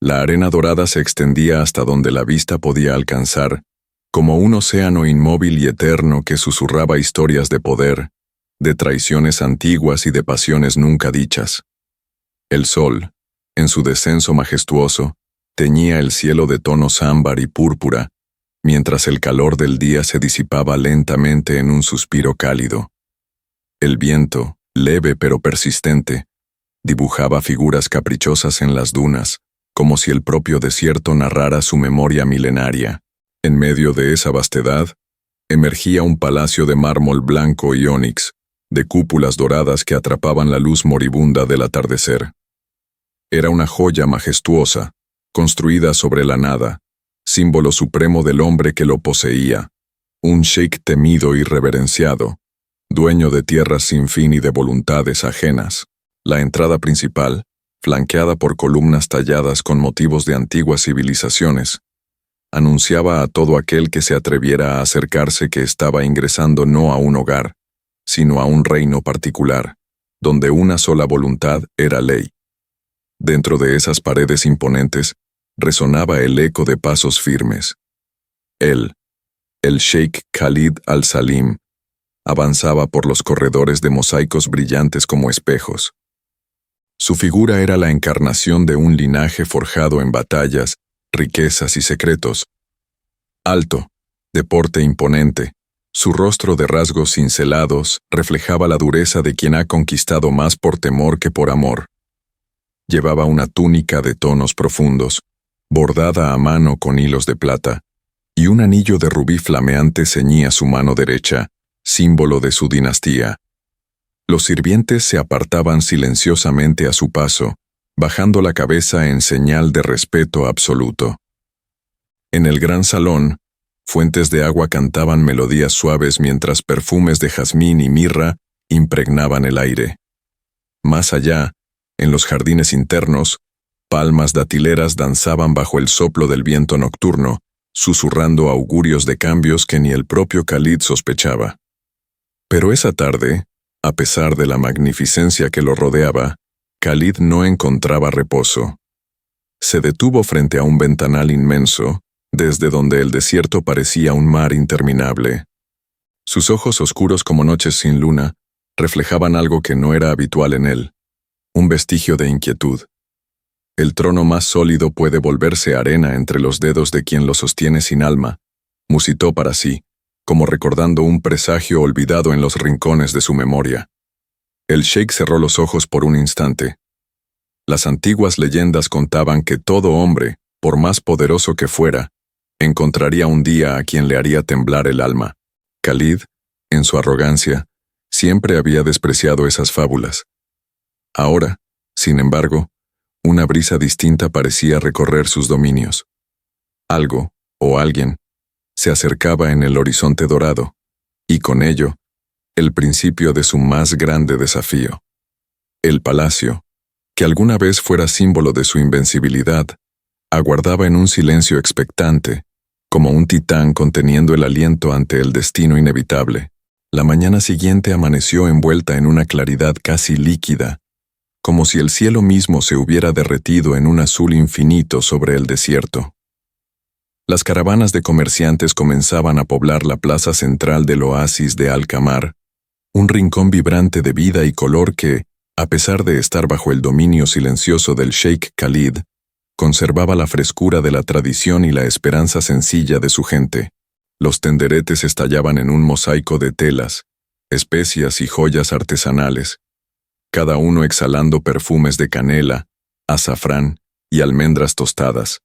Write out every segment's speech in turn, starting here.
La arena dorada se extendía hasta donde la vista podía alcanzar, como un océano inmóvil y eterno que susurraba historias de poder, de traiciones antiguas y de pasiones nunca dichas. El sol, en su descenso majestuoso, teñía el cielo de tonos ámbar y púrpura, mientras el calor del día se disipaba lentamente en un suspiro cálido. El viento, leve pero persistente, dibujaba figuras caprichosas en las dunas, como si el propio desierto narrara su memoria milenaria. En medio de esa vastedad, emergía un palacio de mármol blanco y ónix, de cúpulas doradas que atrapaban la luz moribunda del atardecer. Era una joya majestuosa, construida sobre la nada, símbolo supremo del hombre que lo poseía, un sheik temido y reverenciado, dueño de tierras sin fin y de voluntades ajenas. La entrada principal, flanqueada por columnas talladas con motivos de antiguas civilizaciones, anunciaba a todo aquel que se atreviera a acercarse que estaba ingresando no a un hogar, sino a un reino particular, donde una sola voluntad era ley. Dentro de esas paredes imponentes, resonaba el eco de pasos firmes. Él, el Sheikh Khalid al-Salim, avanzaba por los corredores de mosaicos brillantes como espejos. Su figura era la encarnación de un linaje forjado en batallas, riquezas y secretos. Alto, de porte imponente, su rostro de rasgos cincelados reflejaba la dureza de quien ha conquistado más por temor que por amor. Llevaba una túnica de tonos profundos, bordada a mano con hilos de plata, y un anillo de rubí flameante ceñía su mano derecha, símbolo de su dinastía. Los sirvientes se apartaban silenciosamente a su paso, bajando la cabeza en señal de respeto absoluto. En el gran salón, fuentes de agua cantaban melodías suaves mientras perfumes de jazmín y mirra impregnaban el aire. Más allá, en los jardines internos, palmas datileras danzaban bajo el soplo del viento nocturno, susurrando augurios de cambios que ni el propio Khalid sospechaba. Pero esa tarde, a pesar de la magnificencia que lo rodeaba, Khalid no encontraba reposo. Se detuvo frente a un ventanal inmenso, desde donde el desierto parecía un mar interminable. Sus ojos oscuros como noches sin luna reflejaban algo que no era habitual en él, un vestigio de inquietud. El trono más sólido puede volverse arena entre los dedos de quien lo sostiene sin alma, musitó para sí, como recordando un presagio olvidado en los rincones de su memoria. El sheik cerró los ojos por un instante. Las antiguas leyendas contaban que todo hombre, por más poderoso que fuera, encontraría un día a quien le haría temblar el alma. Khalid, en su arrogancia, siempre había despreciado esas fábulas. Ahora, sin embargo, una brisa distinta parecía recorrer sus dominios. Algo, o alguien, se acercaba en el horizonte dorado, y con ello, el principio de su más grande desafío. El palacio, que alguna vez fuera símbolo de su invencibilidad, aguardaba en un silencio expectante, como un titán conteniendo el aliento ante el destino inevitable. La mañana siguiente amaneció envuelta en una claridad casi líquida, como si el cielo mismo se hubiera derretido en un azul infinito sobre el desierto. Las caravanas de comerciantes comenzaban a poblar la plaza central del oasis de Al-Qamar, un rincón vibrante de vida y color que, a pesar de estar bajo el dominio silencioso del Sheikh Khalid, conservaba la frescura de la tradición y la esperanza sencilla de su gente. Los tenderetes estallaban en un mosaico de telas, especias y joyas artesanales, cada uno exhalando perfumes de canela, azafrán y almendras tostadas.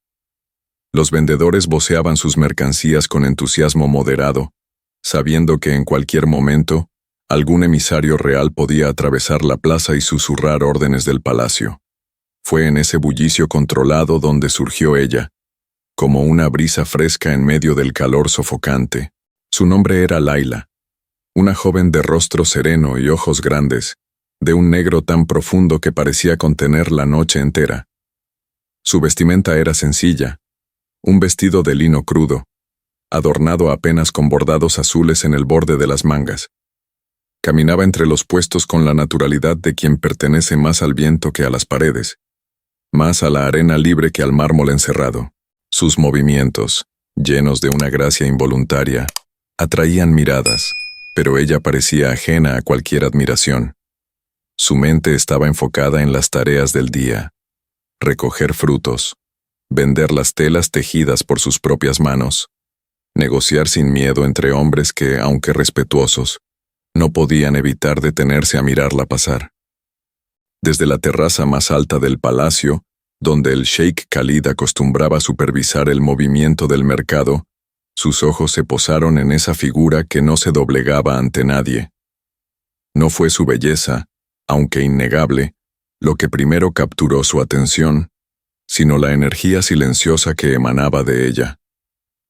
Los vendedores voceaban sus mercancías con entusiasmo moderado, sabiendo que en cualquier momento, algún emisario real podía atravesar la plaza y susurrar órdenes del palacio. Fue en ese bullicio controlado donde surgió ella, como una brisa fresca en medio del calor sofocante. Su nombre era Laila, una joven de rostro sereno y ojos grandes, de un negro tan profundo que parecía contener la noche entera. Su vestimenta era sencilla, un vestido de lino crudo, adornado apenas con bordados azules en el borde de las mangas. Caminaba entre los puestos con la naturalidad de quien pertenece más al viento que a las paredes, más a la arena libre que al mármol encerrado. Sus movimientos, llenos de una gracia involuntaria, atraían miradas, pero ella parecía ajena a cualquier admiración. Su mente estaba enfocada en las tareas del día: recoger frutos, vender las telas tejidas por sus propias manos, negociar sin miedo entre hombres que, aunque respetuosos, no podían evitar detenerse a mirarla pasar. Desde la terraza más alta del palacio, donde el Sheikh Khalid acostumbraba supervisar el movimiento del mercado, sus ojos se posaron en esa figura que no se doblegaba ante nadie. No fue su belleza, aunque innegable, lo que primero capturó su atención, sino la energía silenciosa que emanaba de ella.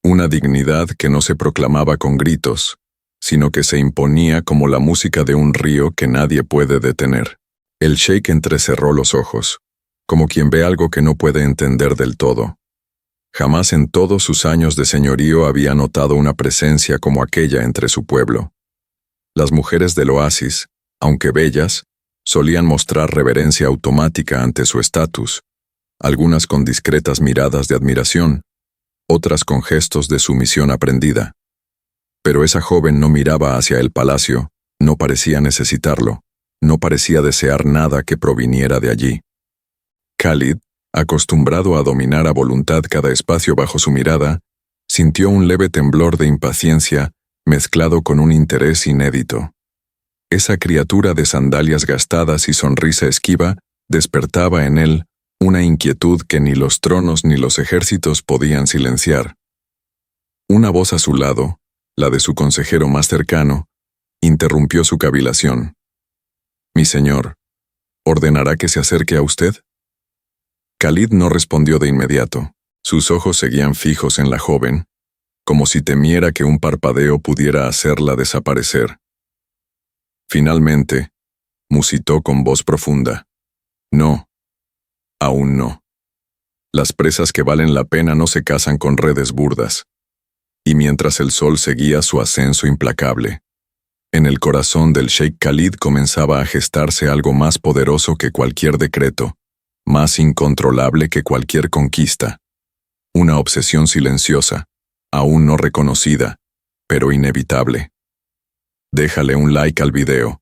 Una dignidad que no se proclamaba con gritos, sino que se imponía como la música de un río que nadie puede detener. El sheik entrecerró los ojos, como quien ve algo que no puede entender del todo. Jamás en todos sus años de señorío había notado una presencia como aquella entre su pueblo. Las mujeres del oasis, aunque bellas, solían mostrar reverencia automática ante su estatus, algunas con discretas miradas de admiración, otras con gestos de sumisión aprendida. Pero esa joven no miraba hacia el palacio, no parecía necesitarlo, no parecía desear nada que proviniera de allí. Khalid, acostumbrado a dominar a voluntad cada espacio bajo su mirada, sintió un leve temblor de impaciencia mezclado con un interés inédito. Esa criatura de sandalias gastadas y sonrisa esquiva despertaba en él una inquietud que ni los tronos ni los ejércitos podían silenciar. Una voz a su lado, la de su consejero más cercano, interrumpió su cavilación. «Mi señor, ¿ordenará que se acerque a usted?» Khalid no respondió de inmediato. Sus ojos seguían fijos en la joven, como si temiera que un parpadeo pudiera hacerla desaparecer. Finalmente, musitó con voz profunda. «No, aún no. Las presas que valen la pena no se casan con redes burdas». Y mientras el sol seguía su ascenso implacable, en el corazón del Sheikh Khalid comenzaba a gestarse algo más poderoso que cualquier decreto, más incontrolable que cualquier conquista. Una obsesión silenciosa, aún no reconocida, pero inevitable. Déjale un like al video.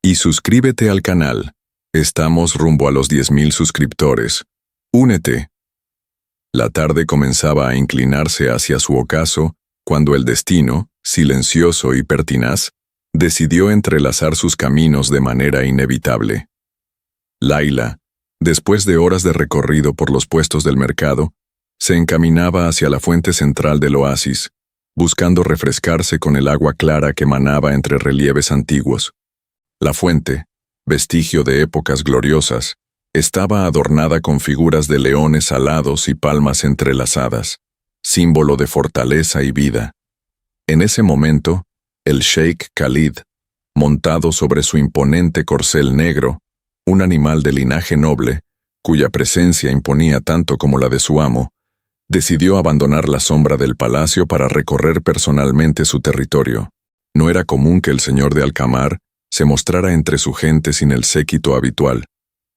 Y suscríbete al canal. Estamos rumbo a los 10.000 suscriptores. Únete. La tarde comenzaba a inclinarse hacia su ocaso cuando el destino, silencioso y pertinaz, decidió entrelazar sus caminos de manera inevitable. Laila, después de horas de recorrido por los puestos del mercado, se encaminaba hacia la fuente central del oasis, buscando refrescarse con el agua clara que manaba entre relieves antiguos. La fuente, vestigio de épocas gloriosas, estaba adornada con figuras de leones alados y palmas entrelazadas, símbolo de fortaleza y vida. En ese momento, el Sheikh Khalid, montado sobre su imponente corcel negro, un animal de linaje noble, cuya presencia imponía tanto como la de su amo, decidió abandonar la sombra del palacio para recorrer personalmente su territorio. No era común que el señor de Alcamar se mostrara entre su gente sin el séquito habitual,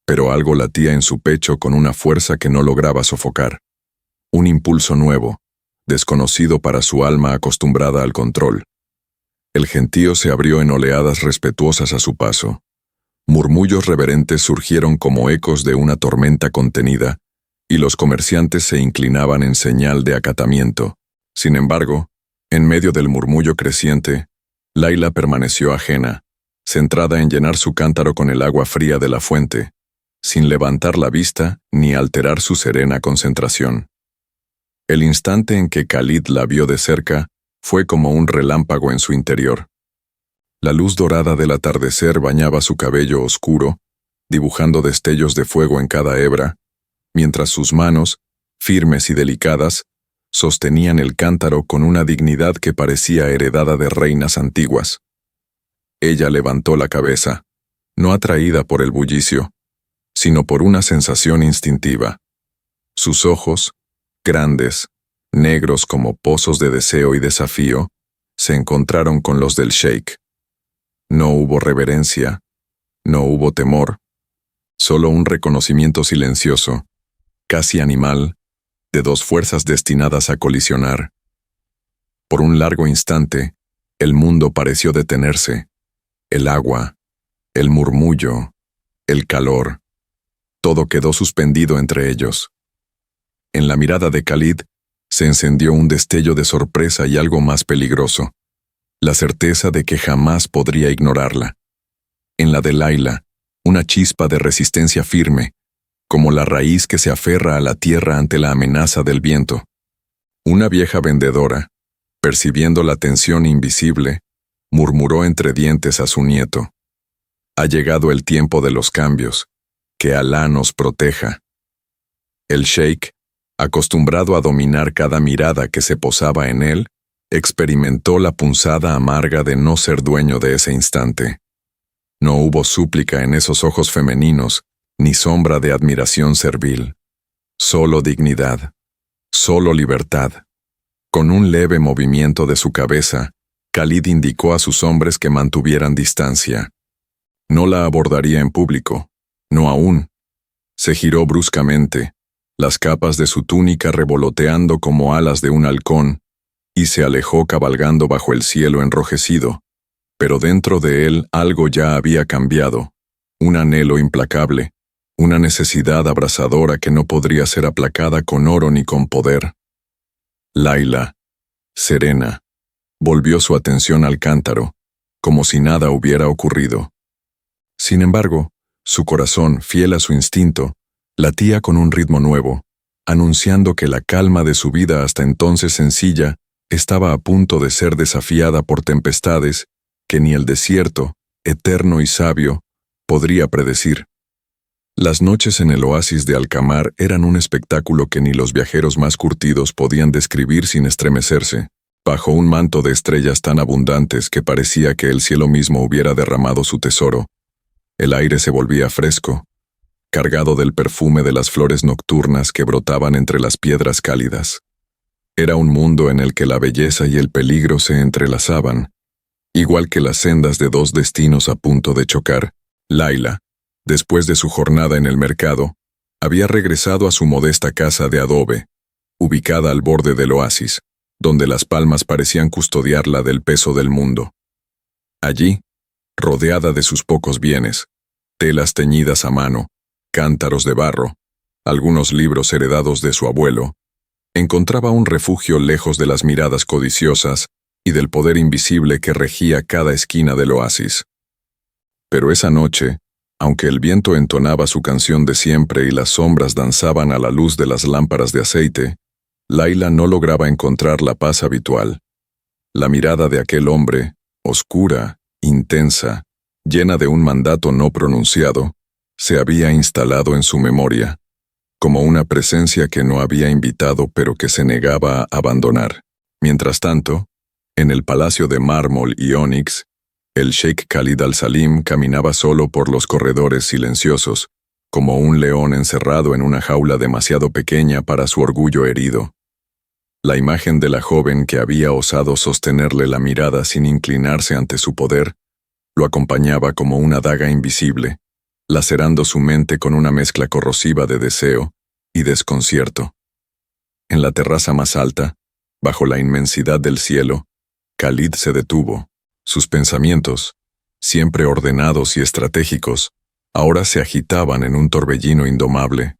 pero algo latía en su pecho con una fuerza que no lograba sofocar. Un impulso nuevo, desconocido para su alma acostumbrada al control. El gentío se abrió en oleadas respetuosas a su paso. Murmullos reverentes surgieron como ecos de una tormenta contenida, y los comerciantes se inclinaban en señal de acatamiento. Sin embargo, en medio del murmullo creciente, Laila permaneció ajena, centrada en llenar su cántaro con el agua fría de la fuente, sin levantar la vista ni alterar su serena concentración. El instante en que Khalid la vio de cerca fue como un relámpago en su interior. La luz dorada del atardecer bañaba su cabello oscuro, dibujando destellos de fuego en cada hebra, mientras sus manos, firmes y delicadas, sostenían el cántaro con una dignidad que parecía heredada de reinas antiguas. Ella levantó la cabeza, no atraída por el bullicio, sino por una sensación instintiva. Sus ojos, grandes, negros como pozos de deseo y desafío, se encontraron con los del sheik. No hubo reverencia, no hubo temor, Solo un reconocimiento silencioso, casi animal, de dos fuerzas destinadas a colisionar. Por un largo instante, el mundo pareció detenerse. El agua, el murmullo, el calor, todo quedó suspendido entre ellos. En la mirada de Khalid se encendió un destello de sorpresa y algo más peligroso, la certeza de que jamás podría ignorarla. En la de Layla, una chispa de resistencia firme, como la raíz que se aferra a la tierra ante la amenaza del viento. Una vieja vendedora, percibiendo la tensión invisible, murmuró entre dientes a su nieto: «Ha llegado el tiempo de los cambios, que Alá nos proteja». El sheik, acostumbrado a dominar cada mirada que se posaba en él, experimentó la punzada amarga de no ser dueño de ese instante. No hubo súplica en esos ojos femeninos, ni sombra de admiración servil. Solo dignidad, solo libertad. Con un leve movimiento de su cabeza, Khalid indicó a sus hombres que mantuvieran distancia. No la abordaría en público, no aún. Se giró bruscamente, las capas de su túnica revoloteando como alas de un halcón, y se alejó cabalgando bajo el cielo enrojecido. Pero dentro de él algo ya había cambiado, un anhelo implacable, una necesidad abrasadora que no podría ser aplacada con oro ni con poder. Layla, serena, volvió su atención al cántaro, como si nada hubiera ocurrido. Sin embargo, su corazón, fiel a su instinto, latía con un ritmo nuevo, anunciando que la calma de su vida hasta entonces sencilla estaba a punto de ser desafiada por tempestades que ni el desierto, eterno y sabio, podría predecir. Las noches en el oasis de Alkamar eran un espectáculo que ni los viajeros más curtidos podían describir sin estremecerse, bajo un manto de estrellas tan abundantes que parecía que el cielo mismo hubiera derramado su tesoro. El aire se volvía fresco, cargado del perfume de las flores nocturnas que brotaban entre las piedras cálidas. Era un mundo en el que la belleza y el peligro se entrelazaban, igual que las sendas de dos destinos a punto de chocar. Layla, después de su jornada en el mercado, había regresado a su modesta casa de adobe, ubicada al borde del oasis, donde las palmas parecían custodiarla del peso del mundo. Allí, rodeada de sus pocos bienes, telas teñidas a mano, cántaros de barro, algunos libros heredados de su abuelo, encontraba un refugio lejos de las miradas codiciosas y del poder invisible que regía cada esquina del oasis. Pero esa noche, aunque el viento entonaba su canción de siempre y las sombras danzaban a la luz de las lámparas de aceite, Layla no lograba encontrar la paz habitual. La mirada de aquel hombre, oscura, intensa, llena de un mandato no pronunciado, se había instalado en su memoria, como una presencia que no había invitado pero que se negaba a abandonar. Mientras tanto, en el palacio de mármol y ónix, el sheik Khalid al-Salim caminaba solo por los corredores silenciosos, como un león encerrado en una jaula demasiado pequeña para su orgullo herido. La imagen de la joven que había osado sostenerle la mirada sin inclinarse ante su poder, lo acompañaba como una daga invisible, lacerando su mente con una mezcla corrosiva de deseo y desconcierto. En la terraza más alta, bajo la inmensidad del cielo, Khalid se detuvo. Sus pensamientos, siempre ordenados y estratégicos, ahora se agitaban en un torbellino indomable.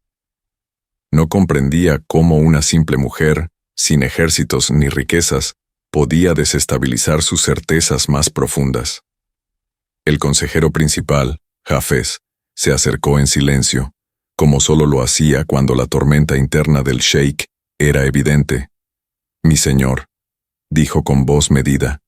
No comprendía cómo una simple mujer, sin ejércitos ni riquezas, podía desestabilizar sus certezas más profundas. El consejero principal, Hafez, se acercó en silencio, como solo lo hacía cuando la tormenta interna del sheik era evidente. «Mi señor», dijo con voz medida,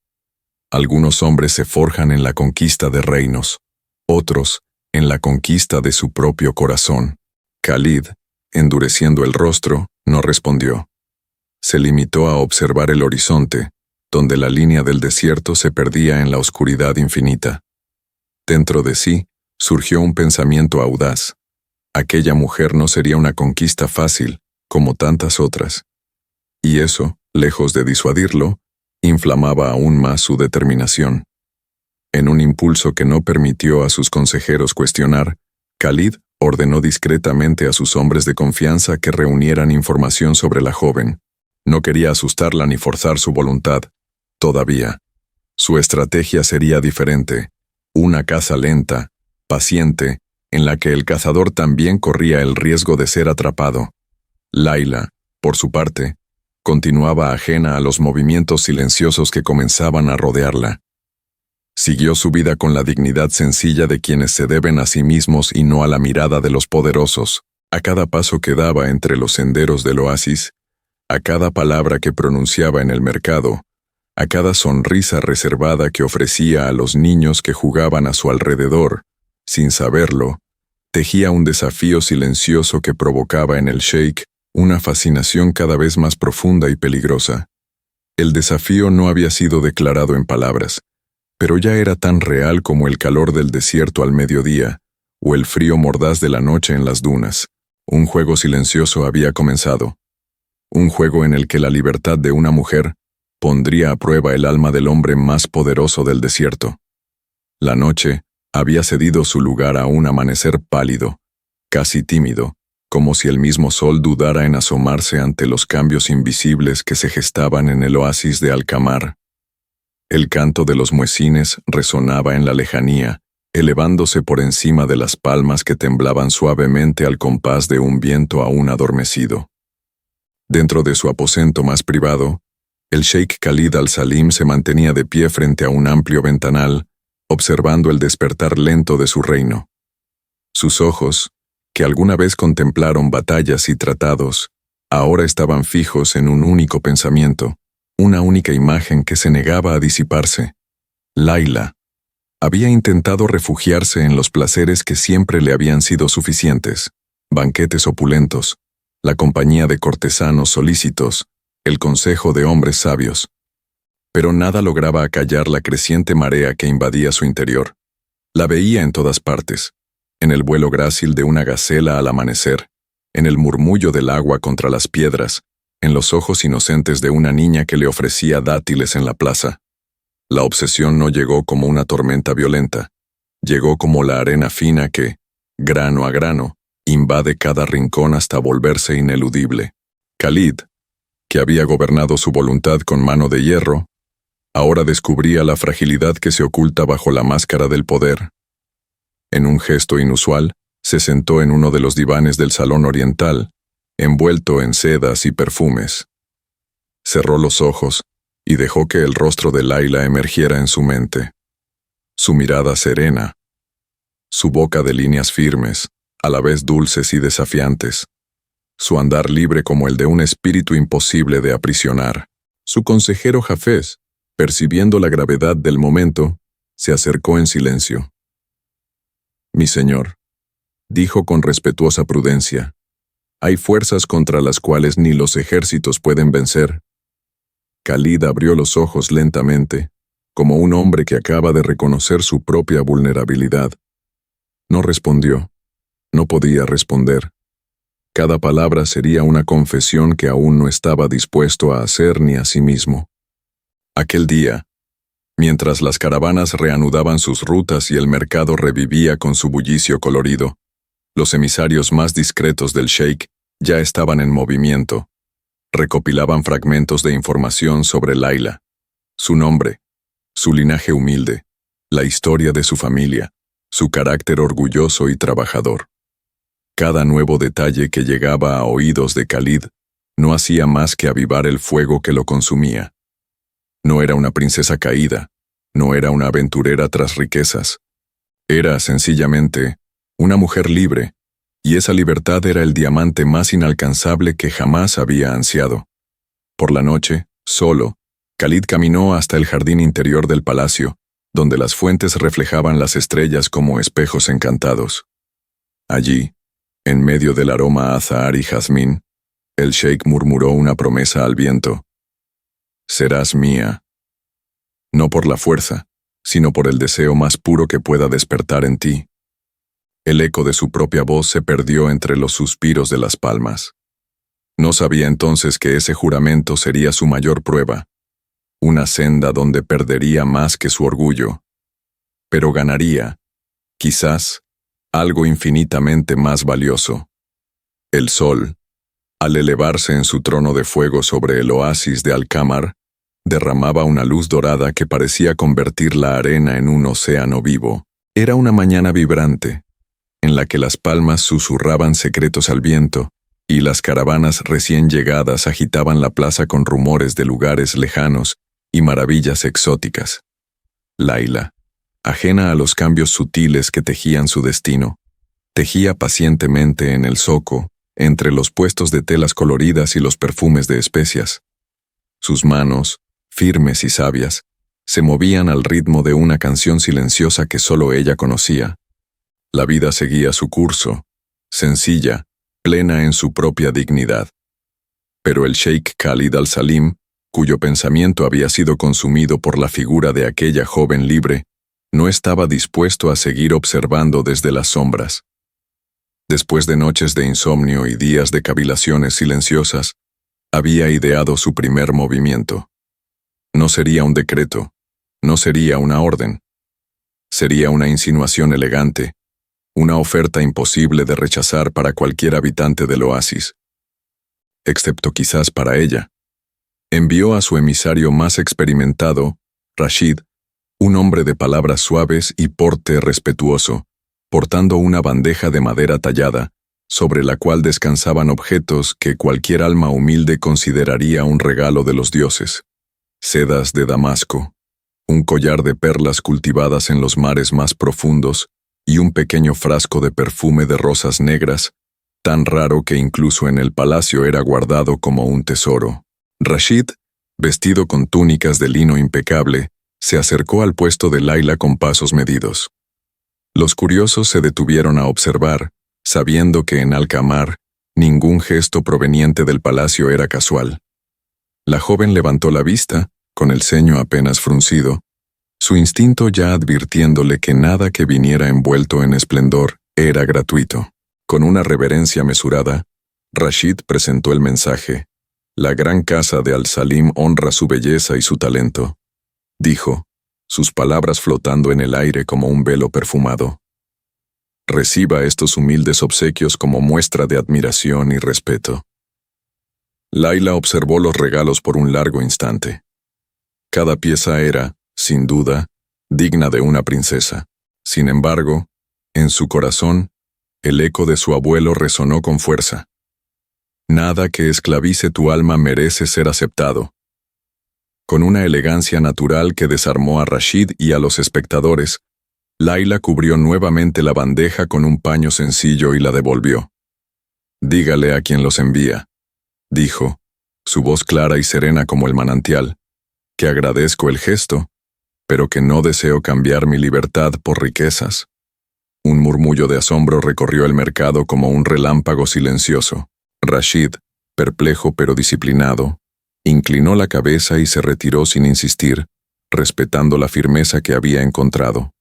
«algunos hombres se forjan en la conquista de reinos, otros en la conquista de su propio corazón». Khalid, endureciendo el rostro, no respondió. Se limitó a observar el horizonte, donde la línea del desierto se perdía en la oscuridad infinita. Dentro de sí, surgió un pensamiento audaz. Aquella mujer no sería una conquista fácil, como tantas otras. Y eso, lejos de disuadirlo, inflamaba aún más su determinación. En un impulso que no permitió a sus consejeros cuestionar, Khalid Ordenó discretamente a sus hombres de confianza que reunieran información sobre la joven. No quería asustarla ni forzar su voluntad. Todavía. Su estrategia sería diferente. Una caza lenta, paciente, en la que el cazador también corría el riesgo de ser atrapado. Laila, por su parte, continuaba ajena a los movimientos silenciosos que comenzaban a rodearla. Siguió su vida con la dignidad sencilla de quienes se deben a sí mismos y no a la mirada de los poderosos. A cada paso que daba entre los senderos del oasis, a cada palabra que pronunciaba en el mercado, a cada sonrisa reservada que ofrecía a los niños que jugaban a su alrededor, sin saberlo, tejía un desafío silencioso que provocaba en el sheik una fascinación cada vez más profunda y peligrosa. El desafío no había sido declarado en palabras, pero ya era tan real como el calor del desierto al mediodía o el frío mordaz de la noche en las dunas. Un juego silencioso había comenzado. Un juego en el que la libertad de una mujer pondría a prueba el alma del hombre más poderoso del desierto. La noche había cedido su lugar a un amanecer pálido, casi tímido, como si el mismo sol dudara en asomarse ante los cambios invisibles que se gestaban en el oasis de Alcamar. El canto de los muecines resonaba en la lejanía, elevándose por encima de las palmas que temblaban suavemente al compás de un viento aún adormecido. Dentro de su aposento más privado, el sheik Khalid al-Salim se mantenía de pie frente a un amplio ventanal, observando el despertar lento de su reino. Sus ojos, que alguna vez contemplaron batallas y tratados, ahora estaban fijos en un único pensamiento, una única imagen que se negaba a disiparse. Laila. Había intentado refugiarse en los placeres que siempre le habían sido suficientes, banquetes opulentos, la compañía de cortesanos solícitos, el consejo de hombres sabios. Pero nada lograba acallar la creciente marea que invadía su interior. La veía en todas partes, en el vuelo grácil de una gacela al amanecer, en el murmullo del agua contra las piedras, en los ojos inocentes de una niña que le ofrecía dátiles en la plaza. La obsesión no llegó como una tormenta violenta, llegó como la arena fina que, grano a grano, invade cada rincón hasta volverse ineludible. Khalid, que había gobernado su voluntad con mano de hierro, ahora descubría la fragilidad que se oculta bajo la máscara del poder. En un gesto inusual, se sentó en uno de los divanes del salón oriental, envuelto en sedas y perfumes. Cerró los ojos y dejó que el rostro de Laila emergiera en su mente. Su mirada serena, su boca de líneas firmes, a la vez dulces y desafiantes, su andar libre como el de un espíritu imposible de aprisionar. Su consejero Hafez, percibiendo la gravedad del momento, se acercó en silencio. «Mi señor», dijo con respetuosa prudencia, «hay fuerzas contra las cuales ni los ejércitos pueden vencer». Khalid abrió los ojos lentamente, como un hombre que acaba de reconocer su propia vulnerabilidad. No respondió. No podía responder. Cada palabra sería una confesión que aún no estaba dispuesto a hacer ni a sí mismo. Aquel día, mientras las caravanas reanudaban sus rutas y el mercado revivía con su bullicio colorido, los emisarios más discretos del sheik ya estaban en movimiento. Recopilaban fragmentos de información sobre Laila, su nombre, su linaje humilde, la historia de su familia, su carácter orgulloso y trabajador. Cada nuevo detalle que llegaba a oídos de Khalid no hacía más que avivar el fuego que lo consumía. No era una princesa caída, no era una aventurera tras riquezas. Era, sencillamente, una mujer libre, y esa libertad era el diamante más inalcanzable que jamás había ansiado. Por la noche, solo, Khalid caminó hasta el jardín interior del palacio, donde las fuentes reflejaban las estrellas como espejos encantados. Allí, en medio del aroma a azahar y jazmín, el sheik murmuró una promesa al viento. «Serás mía». No por la fuerza, sino por el deseo más puro que pueda despertar en ti. El eco de su propia voz se perdió entre los suspiros de las palmas. No sabía entonces que ese juramento sería su mayor prueba, una senda donde perdería más que su orgullo, pero ganaría, quizás, algo infinitamente más valioso. El sol, al elevarse en su trono de fuego sobre el oasis de Al-Qamar, derramaba una luz dorada que parecía convertir la arena en un océano vivo. Era una mañana vibrante, en la que las palmas susurraban secretos al viento, y las caravanas recién llegadas agitaban la plaza con rumores de lugares lejanos y maravillas exóticas. Layla, ajena a los cambios sutiles que tejían su destino, tejía pacientemente en el zoco, entre los puestos de telas coloridas y los perfumes de especias. Sus manos, firmes y sabias, se movían al ritmo de una canción silenciosa que solo ella conocía. La vida seguía su curso, sencilla, plena en su propia dignidad. Pero el Sheikh Khalid al-Salim, cuyo pensamiento había sido consumido por la figura de aquella joven libre, no estaba dispuesto a seguir observando desde las sombras. Después de noches de insomnio y días de cavilaciones silenciosas, había ideado su primer movimiento. No sería un decreto, no sería una orden. Sería una insinuación elegante, una oferta imposible de rechazar para cualquier habitante del oasis. Excepto quizás para ella. Envió a su emisario más experimentado, Rashid, un hombre de palabras suaves y porte respetuoso, portando una bandeja de madera tallada, sobre la cual descansaban objetos que cualquier alma humilde consideraría un regalo de los dioses. Sedas de Damasco, un collar de perlas cultivadas en los mares más profundos y un pequeño frasco de perfume de rosas negras, tan raro que incluso en el palacio era guardado como un tesoro. Rashid, vestido con túnicas de lino impecable, se acercó al puesto de Layla con pasos medidos. Los curiosos se detuvieron a observar, sabiendo que en Al-Qamar ningún gesto proveniente del palacio era casual. La joven levantó la vista, con el ceño apenas fruncido, su instinto ya advirtiéndole que nada que viniera envuelto en esplendor era gratuito. Con una reverencia mesurada, Rashid presentó el mensaje. La gran casa de Al-Salim honra su belleza y su talento, dijo, sus palabras flotando en el aire como un velo perfumado. Reciba estos humildes obsequios como muestra de admiración y respeto. Layla observó los regalos por un largo instante. Cada pieza era, sin duda, digna de una princesa. Sin embargo, en su corazón, el eco de su abuelo resonó con fuerza. Nada que esclavice tu alma merece ser aceptado. Con una elegancia natural que desarmó a Rashid y a los espectadores, Layla cubrió nuevamente la bandeja con un paño sencillo y la devolvió. Dígale a quien los envía, dijo, su voz clara y serena como el manantial, que agradezco el gesto, pero que no deseo cambiar mi libertad por riquezas. Un murmullo de asombro recorrió el mercado como un relámpago silencioso. Rashid, perplejo pero disciplinado, inclinó la cabeza y se retiró sin insistir, respetando la firmeza que había encontrado.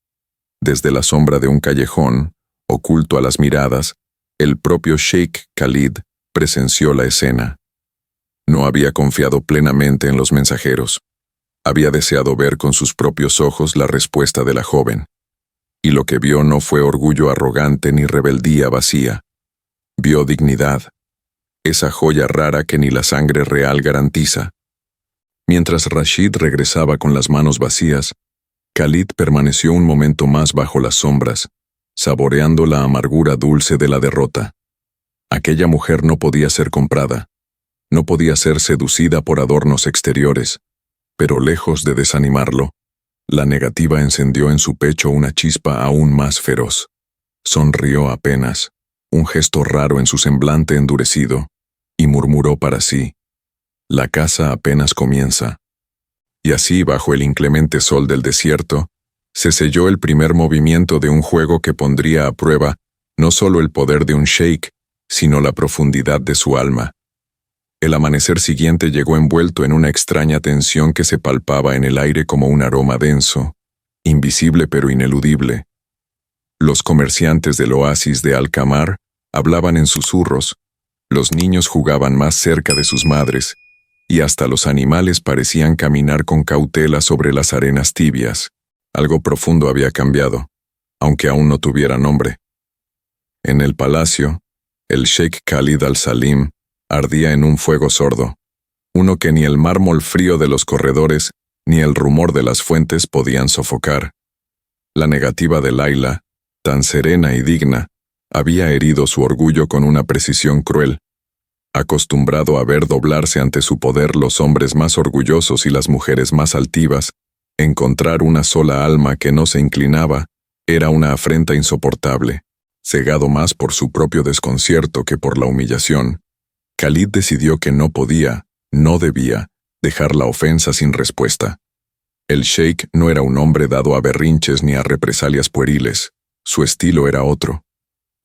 Desde la sombra de un callejón, oculto a las miradas, el propio Sheikh Khalid presenció la escena. No había confiado plenamente en los mensajeros. Había deseado ver con sus propios ojos la respuesta de la joven. Y lo que vio no fue orgullo arrogante ni rebeldía vacía. Vio dignidad, esa joya rara que ni la sangre real garantiza. Mientras Rashid regresaba con las manos vacías, Khalid permaneció un momento más bajo las sombras, saboreando la amargura dulce de la derrota. Aquella mujer no podía ser comprada, no podía ser seducida por adornos exteriores, pero lejos de desanimarlo, la negativa encendió en su pecho una chispa aún más feroz. Sonrió apenas, un gesto raro en su semblante endurecido, y murmuró para sí, la caza apenas comienza. Y así, bajo el inclemente sol del desierto, se selló el primer movimiento de un juego que pondría a prueba no solo el poder de un sheikh, sino la profundidad de su alma. El amanecer siguiente llegó envuelto en una extraña tensión que se palpaba en el aire como un aroma denso, invisible pero ineludible. Los comerciantes del oasis de Al-Qamar hablaban en susurros, los niños jugaban más cerca de sus madres, y hasta los animales parecían caminar con cautela sobre las arenas tibias. Algo profundo había cambiado, aunque aún no tuviera nombre. En el palacio, el Sheikh Khalid al-Salim ardía en un fuego sordo, uno que ni el mármol frío de los corredores ni el rumor de las fuentes podían sofocar. La negativa de Layla, tan serena y digna, había herido su orgullo con una precisión cruel. Acostumbrado a ver doblarse ante su poder los hombres más orgullosos y las mujeres más altivas, encontrar una sola alma que no se inclinaba era una afrenta insoportable. Cegado más por su propio desconcierto que por la humillación, Khalid decidió que no podía, no debía, dejar la ofensa sin respuesta. El sheik no era un hombre dado a berrinches ni a represalias pueriles. Su estilo era otro.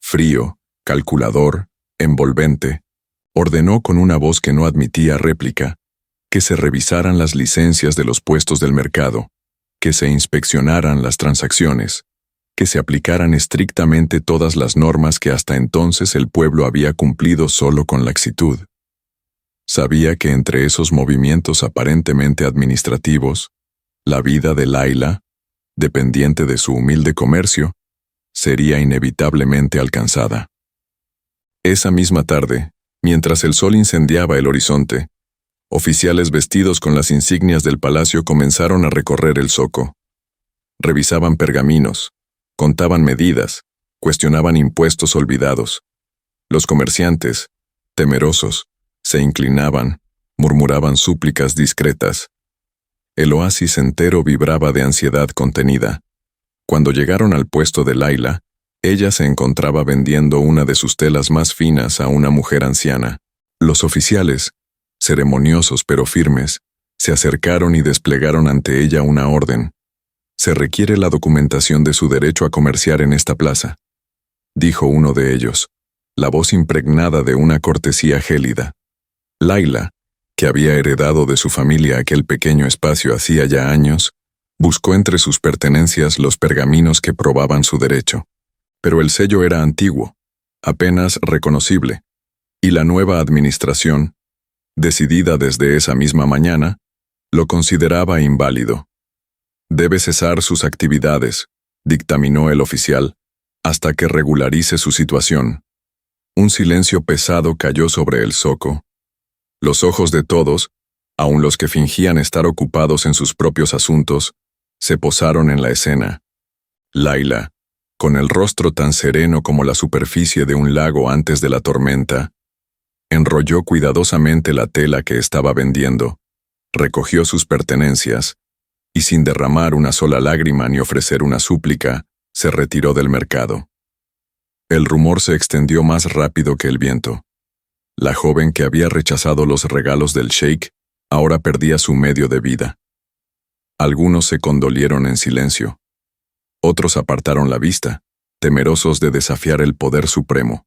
Frío, calculador, envolvente. Ordenó con una voz que no admitía réplica que se revisaran las licencias de los puestos del mercado, que se inspeccionaran las transacciones, que se aplicaran estrictamente todas las normas que hasta entonces el pueblo había cumplido solo con laxitud. Sabía que entre esos movimientos aparentemente administrativos, la vida de Layla, dependiente de su humilde comercio, sería inevitablemente alcanzada. Esa misma tarde, mientras el sol incendiaba el horizonte, oficiales vestidos con las insignias del palacio comenzaron a recorrer el zoco. Revisaban pergaminos, contaban medidas, cuestionaban impuestos olvidados. Los comerciantes, temerosos, se inclinaban, murmuraban súplicas discretas. El oasis entero vibraba de ansiedad contenida. Cuando llegaron al puesto de Layla, ella se encontraba vendiendo una de sus telas más finas a una mujer anciana. Los oficiales, ceremoniosos pero firmes, se acercaron y desplegaron ante ella una orden. «Se requiere la documentación de su derecho a comerciar en esta plaza», dijo uno de ellos, la voz impregnada de una cortesía gélida. Layla, que había heredado de su familia aquel pequeño espacio hacía ya años, buscó entre sus pertenencias los pergaminos que probaban su derecho. Pero el sello era antiguo, apenas reconocible, y la nueva administración, decidida desde esa misma mañana, lo consideraba inválido. «Debe cesar sus actividades», dictaminó el oficial, «hasta que regularice su situación». Un silencio pesado cayó sobre el zoco. Los ojos de todos, aun los que fingían estar ocupados en sus propios asuntos, se posaron en la escena. Layla, con el rostro tan sereno como la superficie de un lago antes de la tormenta, enrolló cuidadosamente la tela que estaba vendiendo, recogió sus pertenencias, y sin derramar una sola lágrima ni ofrecer una súplica, se retiró del mercado. El rumor se extendió más rápido que el viento. La joven que había rechazado los regalos del sheik ahora perdía su medio de vida. Algunos se condolieron en silencio. Otros apartaron la vista, temerosos de desafiar el poder supremo.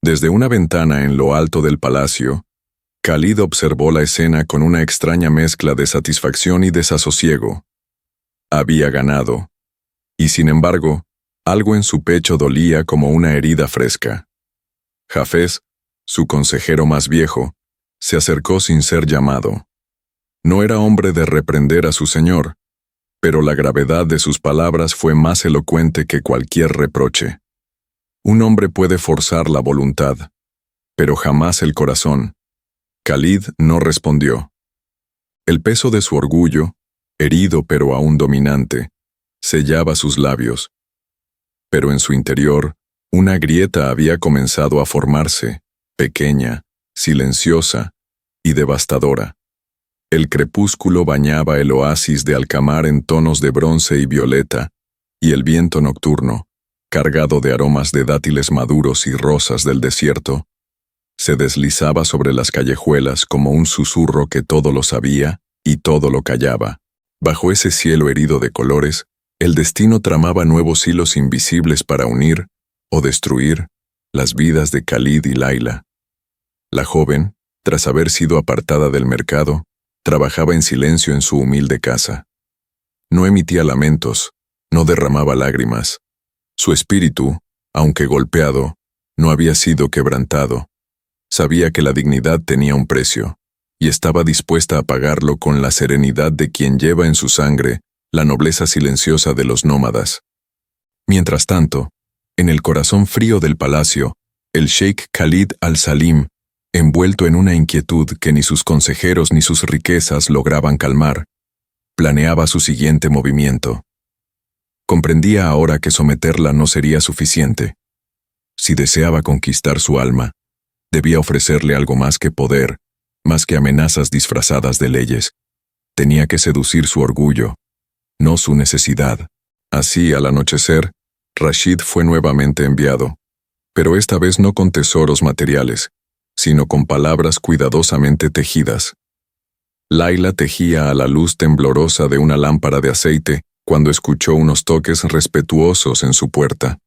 Desde una ventana en lo alto del palacio, Khalid observó la escena con una extraña mezcla de satisfacción y desasosiego. Había ganado, y sin embargo, algo en su pecho dolía como una herida fresca. Hafez, su consejero más viejo, se acercó sin ser llamado. No era hombre de reprender a su señor, pero la gravedad de sus palabras fue más elocuente que cualquier reproche. Un hombre puede forzar la voluntad, pero jamás el corazón. Khalid no respondió. El peso de su orgullo, herido pero aún dominante, sellaba sus labios. Pero en su interior, una grieta había comenzado a formarse, pequeña, silenciosa y devastadora. El crepúsculo bañaba el oasis de Alcamar en tonos de bronce y violeta, y el viento nocturno, cargado de aromas de dátiles maduros y rosas del desierto, se deslizaba sobre las callejuelas como un susurro que todo lo sabía y todo lo callaba. Bajo ese cielo herido de colores, el destino tramaba nuevos hilos invisibles para unir o destruir las vidas de Khalid y Layla. La joven, tras haber sido apartada del mercado, trabajaba en silencio en su humilde casa. No emitía lamentos, no derramaba lágrimas. Su espíritu, aunque golpeado, no había sido quebrantado. Sabía que la dignidad tenía un precio, y estaba dispuesta a pagarlo con la serenidad de quien lleva en su sangre la nobleza silenciosa de los nómadas. Mientras tanto, En el corazón frío del palacio, el sheik Khalid al-Salim, envuelto en una inquietud que ni sus consejeros ni sus riquezas lograban calmar, planeaba su siguiente movimiento. Comprendía ahora que someterla no sería suficiente. Si deseaba conquistar su alma, debía ofrecerle algo más que poder, más que amenazas disfrazadas de leyes. Tenía que seducir su orgullo, no su necesidad. Así, al anochecer, Rashid fue nuevamente enviado, pero esta vez no con tesoros materiales, sino con palabras cuidadosamente tejidas. Laila tejía a la luz temblorosa de una lámpara de aceite cuando escuchó unos toques respetuosos en su puerta.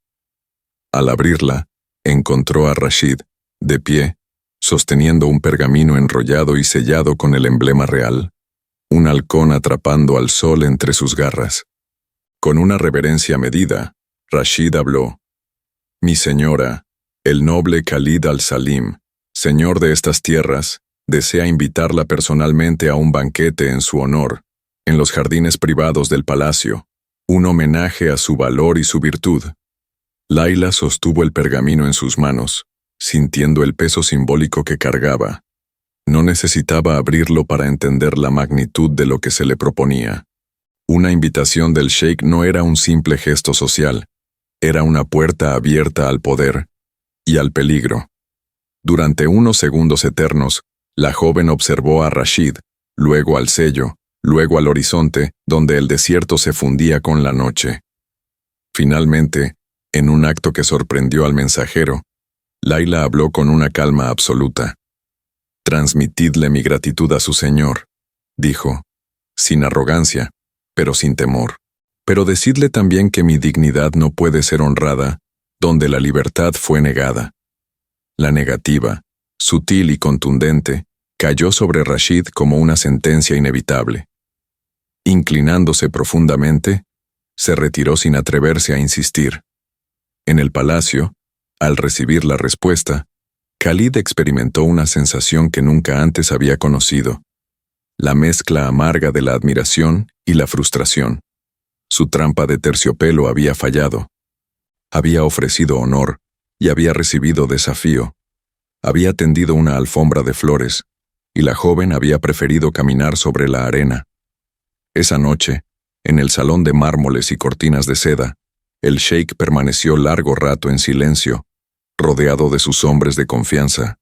Al abrirla, encontró a Rashid, de pie, sosteniendo un pergamino enrollado y sellado con el emblema real, un halcón atrapando al sol entre sus garras. Con una reverencia medida, Rashid habló. «Mi señora, el noble Khalid al-Salim, señor de estas tierras, desea invitarla personalmente a un banquete en su honor, en los jardines privados del palacio, un homenaje a su valor y su virtud». Laila sostuvo el pergamino en sus manos, sintiendo el peso simbólico que cargaba. No necesitaba abrirlo para entender la magnitud de lo que se le proponía. Una invitación del sheik no era un simple gesto social, era una puerta abierta al poder y al peligro. Durante unos segundos eternos, la joven observó a Rashid, luego al sello, luego al horizonte, donde el desierto se fundía con la noche. Finalmente, en un acto que sorprendió al mensajero, Laila habló con una calma absoluta. «Transmitidle mi gratitud a su señor», dijo, sin arrogancia, pero sin temor. «Pero decidle también que mi dignidad no puede ser honrada donde la libertad fue negada». La negativa, sutil y contundente, cayó sobre Rashid como una sentencia inevitable. Inclinándose profundamente, se retiró sin atreverse a insistir. En el palacio, al recibir la respuesta, Khalid experimentó una sensación que nunca antes había conocido, la mezcla amarga de la admiración y la frustración. Su trampa de terciopelo había fallado. Había ofrecido honor y había recibido desafío. Había tendido una alfombra de flores y la joven había preferido caminar sobre la arena. Esa noche, en el salón de mármoles y cortinas de seda, el sheik permaneció largo rato en silencio, rodeado de sus hombres de confianza,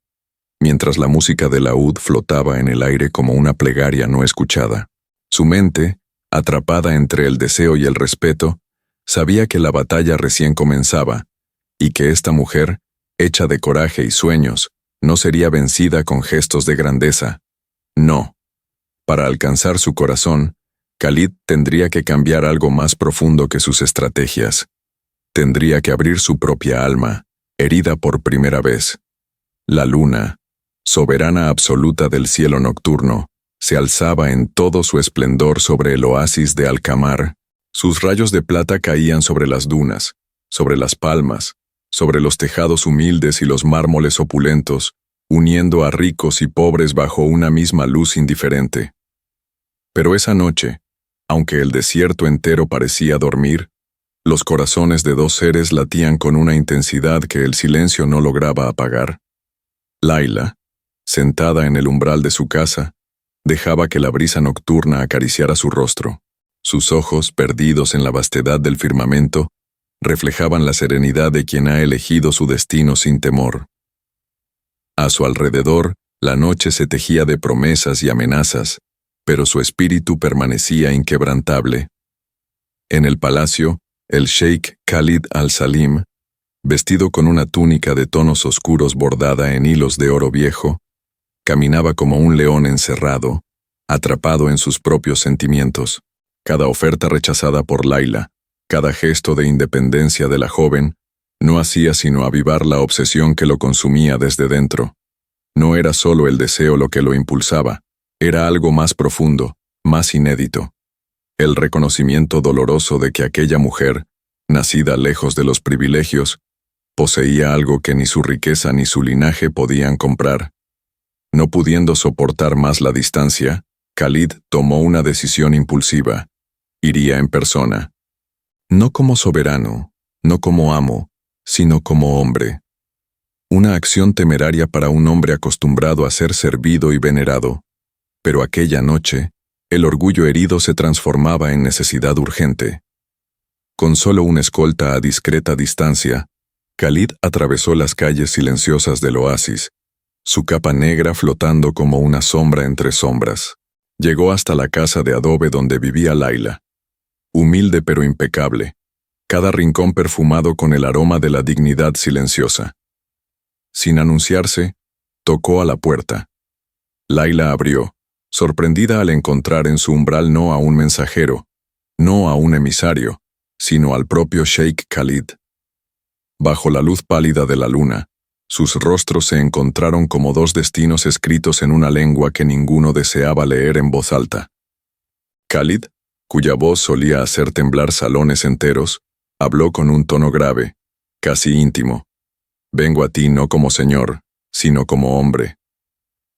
mientras la música del laúd flotaba en el aire como una plegaria no escuchada. Su mente, atrapada entre el deseo y el respeto, sabía que la batalla recién comenzaba, y que esta mujer, hecha de coraje y sueños, no sería vencida con gestos de grandeza. No. Para alcanzar su corazón, Khalid tendría que cambiar algo más profundo que sus estrategias. Tendría que abrir su propia alma, herida por primera vez. La luna, soberana absoluta del cielo nocturno, se alzaba en todo su esplendor sobre el oasis de Alcamar. Sus rayos de plata caían sobre las dunas, sobre las palmas, sobre los tejados humildes y los mármoles opulentos, uniendo a ricos y pobres bajo una misma luz indiferente. Pero esa noche, aunque el desierto entero parecía dormir, los corazones de dos seres latían con una intensidad que el silencio no lograba apagar. Laila, sentada en el umbral de su casa, dejaba que la brisa nocturna acariciara su rostro. Sus ojos, perdidos en la vastedad del firmamento, reflejaban la serenidad de quien ha elegido su destino sin temor. A su alrededor, la noche se tejía de promesas y amenazas, pero su espíritu permanecía inquebrantable. En el palacio, el sheik Khalid al-Salim, vestido con una túnica de tonos oscuros bordada en hilos de oro viejo, caminaba como un león encerrado, atrapado en sus propios sentimientos. Cada oferta rechazada por Laila, cada gesto de independencia de la joven, no hacía sino avivar la obsesión que lo consumía desde dentro. No era solo el deseo lo que lo impulsaba, era algo más profundo, más inédito. El reconocimiento doloroso de que aquella mujer, nacida lejos de los privilegios, poseía algo que ni su riqueza ni su linaje podían comprar. No pudiendo soportar más la distancia, Khalid tomó una decisión impulsiva. Iría en persona. No como soberano, no como amo, sino como hombre. Una acción temeraria para un hombre acostumbrado a ser servido y venerado. Pero aquella noche, el orgullo herido se transformaba en necesidad urgente. Con solo una escolta a discreta distancia, Khalid atravesó las calles silenciosas del oasis, su capa negra flotando como una sombra entre sombras. Llegó hasta la casa de adobe donde vivía Layla. Humilde pero impecable, cada rincón perfumado con el aroma de la dignidad silenciosa. Sin anunciarse, tocó a la puerta. Layla abrió, sorprendida al encontrar en su umbral no a un mensajero, no a un emisario, sino al propio Sheikh Khalid. Bajo la luz pálida de la luna, sus rostros se encontraron como dos destinos escritos en una lengua que ninguno deseaba leer en voz alta. Khalid, cuya voz solía hacer temblar salones enteros, habló con un tono grave, casi íntimo. Vengo a ti no como señor, sino como hombre.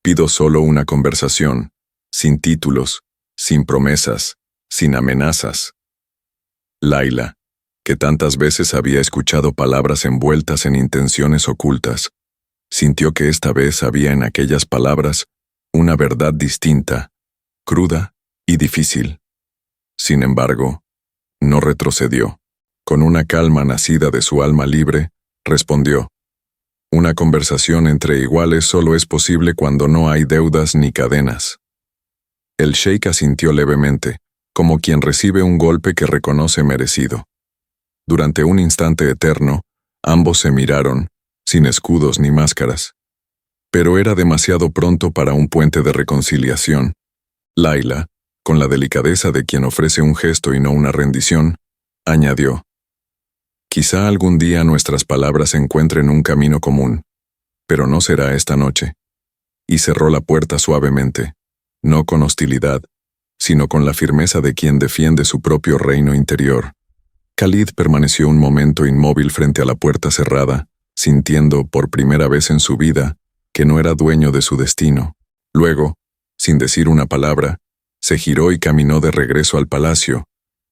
Pido solo una conversación, sin títulos, sin promesas, sin amenazas. Layla, que tantas veces había escuchado palabras envueltas en intenciones ocultas, sintió que esta vez había en aquellas palabras una verdad distinta, cruda y difícil. Sin embargo, no retrocedió. Con una calma nacida de su alma libre, respondió: una conversación entre iguales solo es posible cuando no hay deudas ni cadenas. El sheik asintió levemente, como quien recibe un golpe que reconoce merecido. Durante un instante eterno, ambos se miraron, sin escudos ni máscaras. Pero era demasiado pronto para un puente de reconciliación. Layla, con la delicadeza de quien ofrece un gesto y no una rendición, añadió: quizá algún día nuestras palabras encuentren un camino común, pero no será esta noche. Y cerró la puerta suavemente, no con hostilidad, sino con la firmeza de quien defiende su propio reino interior. Khalid permaneció un momento inmóvil frente a la puerta cerrada, sintiendo, por primera vez en su vida, que no era dueño de su destino. Luego, sin decir una palabra, se giró y caminó de regreso al palacio,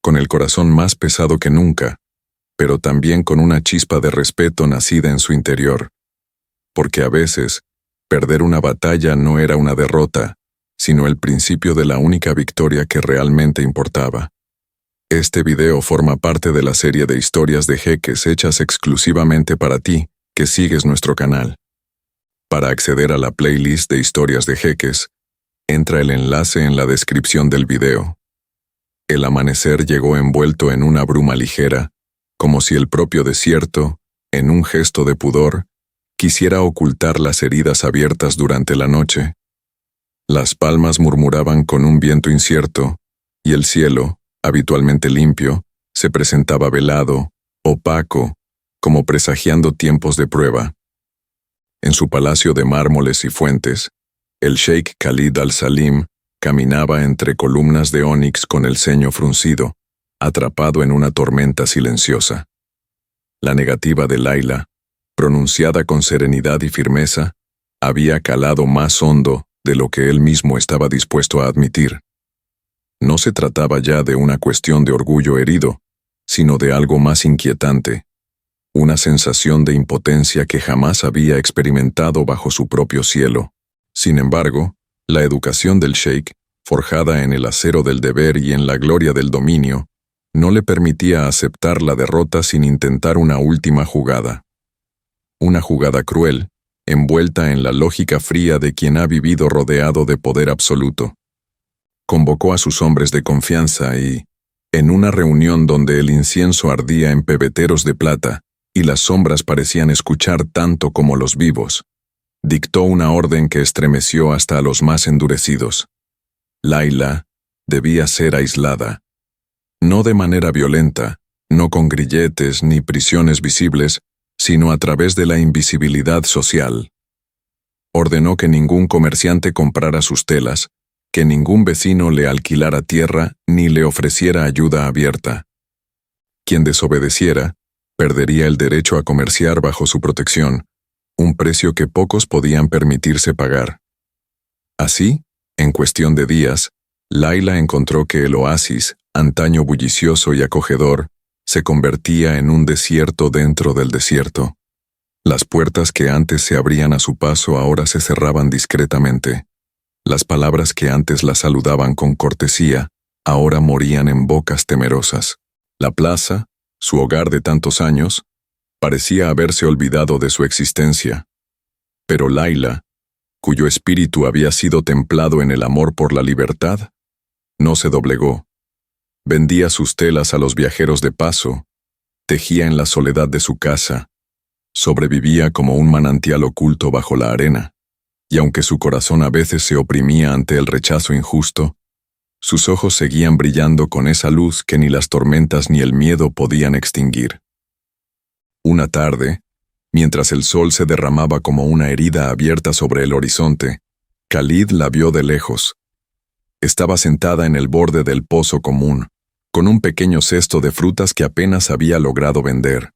con el corazón más pesado que nunca, pero también con una chispa de respeto nacida en su interior. Porque a veces, perder una batalla no era una derrota, sino el principio de la única victoria que realmente importaba. Este video forma parte de la serie de historias de jeques hechas exclusivamente para ti, que sigues nuestro canal. Para acceder a la playlist de historias de jeques, entra el enlace en la descripción del video. El amanecer llegó envuelto en una bruma ligera, como si el propio desierto, en un gesto de pudor, quisiera ocultar las heridas abiertas durante la noche. Las palmas murmuraban con un viento incierto, y el cielo, habitualmente limpio, se presentaba velado, opaco, como presagiando tiempos de prueba. En su palacio de mármoles y fuentes, el Sheikh Khalid al-Salim caminaba entre columnas de ónix con el ceño fruncido, atrapado en una tormenta silenciosa. La negativa de Layla, pronunciada con serenidad y firmeza, había calado más hondo de lo que él mismo estaba dispuesto a admitir. No se trataba ya de una cuestión de orgullo herido, sino de algo más inquietante, una sensación de impotencia que jamás había experimentado bajo su propio cielo. Sin embargo, la educación del sheik, forjada en el acero del deber y en la gloria del dominio, no le permitía aceptar la derrota sin intentar una última jugada. Una jugada cruel, envuelta en la lógica fría de quien ha vivido rodeado de poder absoluto. Convocó a sus hombres de confianza y, en una reunión donde el incienso ardía en pebeteros de plata y las sombras parecían escuchar tanto como los vivos, dictó una orden que estremeció hasta a los más endurecidos. Layla debía ser aislada. No de manera violenta, no con grilletes ni prisiones visibles, sino a través de la invisibilidad social. Ordenó que ningún comerciante comprara sus telas, que ningún vecino le alquilara tierra ni le ofreciera ayuda abierta. Quien desobedeciera, perdería el derecho a comerciar bajo su protección, un precio que pocos podían permitirse pagar. Así, en cuestión de días, Layla encontró que el oasis, antaño bullicioso y acogedor, se convertía en un desierto dentro del desierto. Las puertas que antes se abrían a su paso ahora se cerraban discretamente. Las palabras que antes la saludaban con cortesía, ahora morían en bocas temerosas. La plaza, su hogar de tantos años, parecía haberse olvidado de su existencia. Pero Laila, cuyo espíritu había sido templado en el amor por la libertad, no se doblegó. Vendía sus telas a los viajeros de paso, tejía en la soledad de su casa, sobrevivía como un manantial oculto bajo la arena, y aunque su corazón a veces se oprimía ante el rechazo injusto, sus ojos seguían brillando con esa luz que ni las tormentas ni el miedo podían extinguir. Una tarde, mientras el sol se derramaba como una herida abierta sobre el horizonte, Khalid la vio de lejos. Estaba sentada en el borde del pozo común, con un pequeño cesto de frutas que apenas había logrado vender.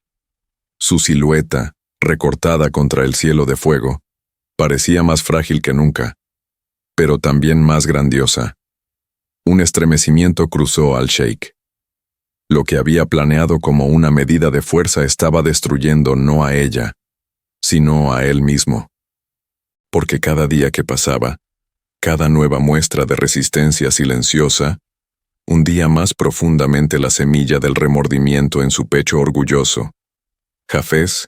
Su silueta, recortada contra el cielo de fuego, parecía más frágil que nunca, pero también más grandiosa. Un estremecimiento cruzó al sheik. Lo que había planeado como una medida de fuerza estaba destruyendo no a ella, sino a él mismo. Porque cada día que pasaba, cada nueva muestra de resistencia silenciosa, hundía más profundamente la semilla del remordimiento en su pecho orgulloso. Hafez,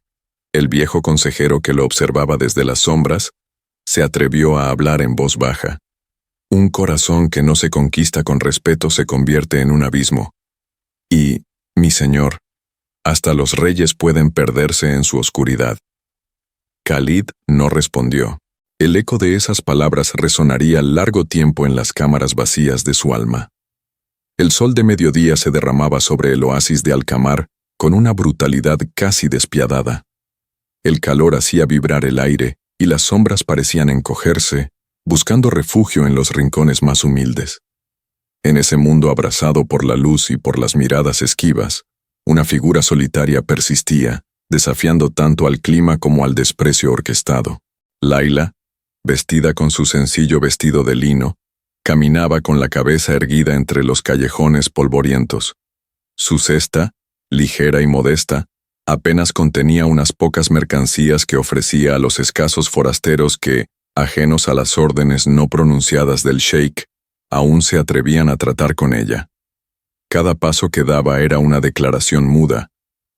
el viejo consejero que lo observaba desde las sombras, se atrevió a hablar en voz baja. Un corazón que no se conquista con respeto se convierte en un abismo. Y, mi señor, hasta los reyes pueden perderse en su oscuridad. Khalid no respondió. El eco de esas palabras resonaría largo tiempo en las cámaras vacías de su alma. El sol de mediodía se derramaba sobre el oasis de Alcamar con una brutalidad casi despiadada. El calor hacía vibrar el aire y las sombras parecían encogerse, buscando refugio en los rincones más humildes. En ese mundo abrasado por la luz y por las miradas esquivas, una figura solitaria persistía, desafiando tanto al clima como al desprecio orquestado. Laila, vestida con su sencillo vestido de lino, caminaba con la cabeza erguida entre los callejones polvorientos. Su cesta, ligera y modesta, apenas contenía unas pocas mercancías que ofrecía a los escasos forasteros que, ajenos a las órdenes no pronunciadas del sheik, aún se atrevían a tratar con ella. Cada paso que daba era una declaración muda,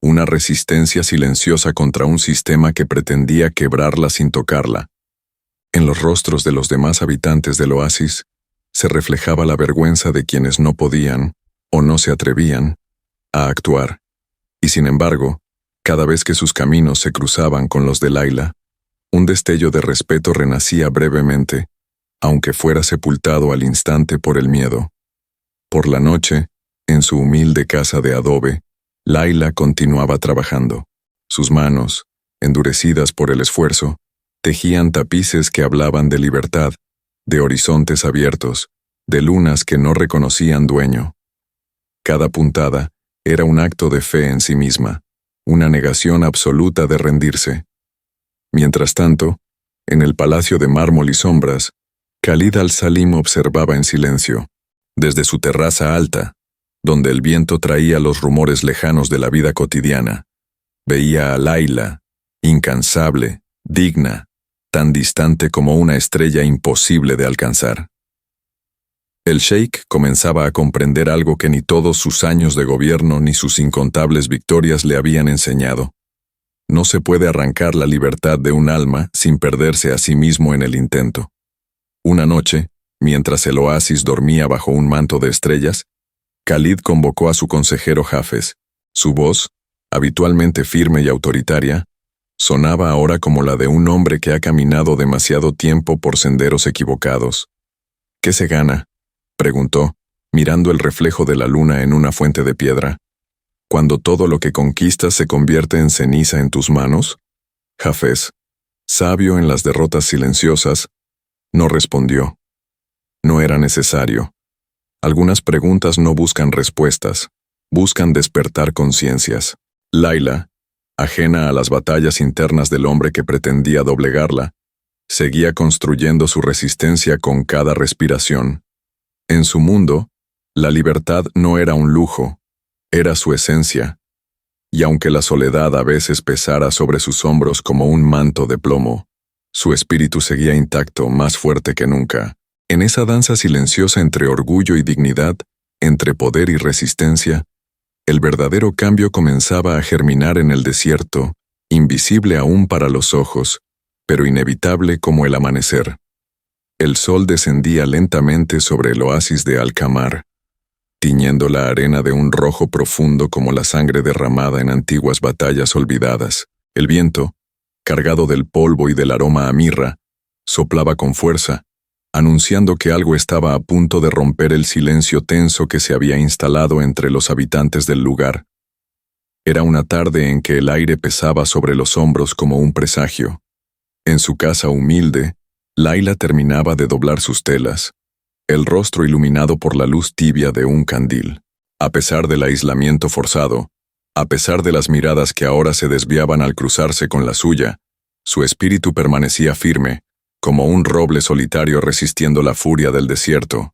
una resistencia silenciosa contra un sistema que pretendía quebrarla sin tocarla. En los rostros de los demás habitantes del oasis se reflejaba la vergüenza de quienes no podían, o no se atrevían, a actuar, y sin embargo, cada vez que sus caminos se cruzaban con los de Laila, un destello de respeto renacía brevemente, aunque fuera sepultado al instante por el miedo. Por la noche, en su humilde casa de adobe, Laila continuaba trabajando. Sus manos, endurecidas por el esfuerzo, tejían tapices que hablaban de libertad, de horizontes abiertos, de lunas que no reconocían dueño. Cada puntada era un acto de fe en sí misma, una negación absoluta de rendirse. Mientras tanto, en el palacio de mármol y sombras, Khalid al-Salim observaba en silencio, desde su terraza alta, donde el viento traía los rumores lejanos de la vida cotidiana. Veía a Laila, incansable, digna, tan distante como una estrella imposible de alcanzar. El sheik comenzaba a comprender algo que ni todos sus años de gobierno ni sus incontables victorias le habían enseñado. No se puede arrancar la libertad de un alma sin perderse a sí mismo en el intento. Una noche, mientras el oasis dormía bajo un manto de estrellas, Khalid convocó a su consejero Hafez. Su voz, habitualmente firme y autoritaria, sonaba ahora como la de un hombre que ha caminado demasiado tiempo por senderos equivocados. ¿Qué se gana?, preguntó, mirando el reflejo de la luna en una fuente de piedra. ¿Cuando todo lo que conquistas se convierte en ceniza en tus manos? Hafez, sabio en las derrotas silenciosas, no respondió. No era necesario. Algunas preguntas no buscan respuestas, buscan despertar conciencias. Laila, ajena a las batallas internas del hombre que pretendía doblegarla, seguía construyendo su resistencia con cada respiración. En su mundo, la libertad no era un lujo, Era su esencia, y aunque la soledad a veces pesara sobre sus hombros como un manto de plomo, su espíritu seguía intacto, más fuerte que nunca. En esa danza silenciosa entre orgullo y dignidad, entre poder y resistencia, el verdadero cambio comenzaba a germinar en el desierto, invisible aún para los ojos, pero inevitable como el amanecer. El sol descendía lentamente sobre el oasis de Alcamar, tiñendo la arena de un rojo profundo como la sangre derramada en antiguas batallas olvidadas. El viento, cargado del polvo y del aroma a mirra, soplaba con fuerza, anunciando que algo estaba a punto de romper el silencio tenso que se había instalado entre los habitantes del lugar. Era una tarde en que el aire pesaba sobre los hombros como un presagio. En su casa humilde, Laila terminaba de doblar sus telas, el rostro iluminado por la luz tibia de un candil. A pesar del aislamiento forzado, a pesar de las miradas que ahora se desviaban al cruzarse con la suya, su espíritu permanecía firme, como un roble solitario resistiendo la furia del desierto.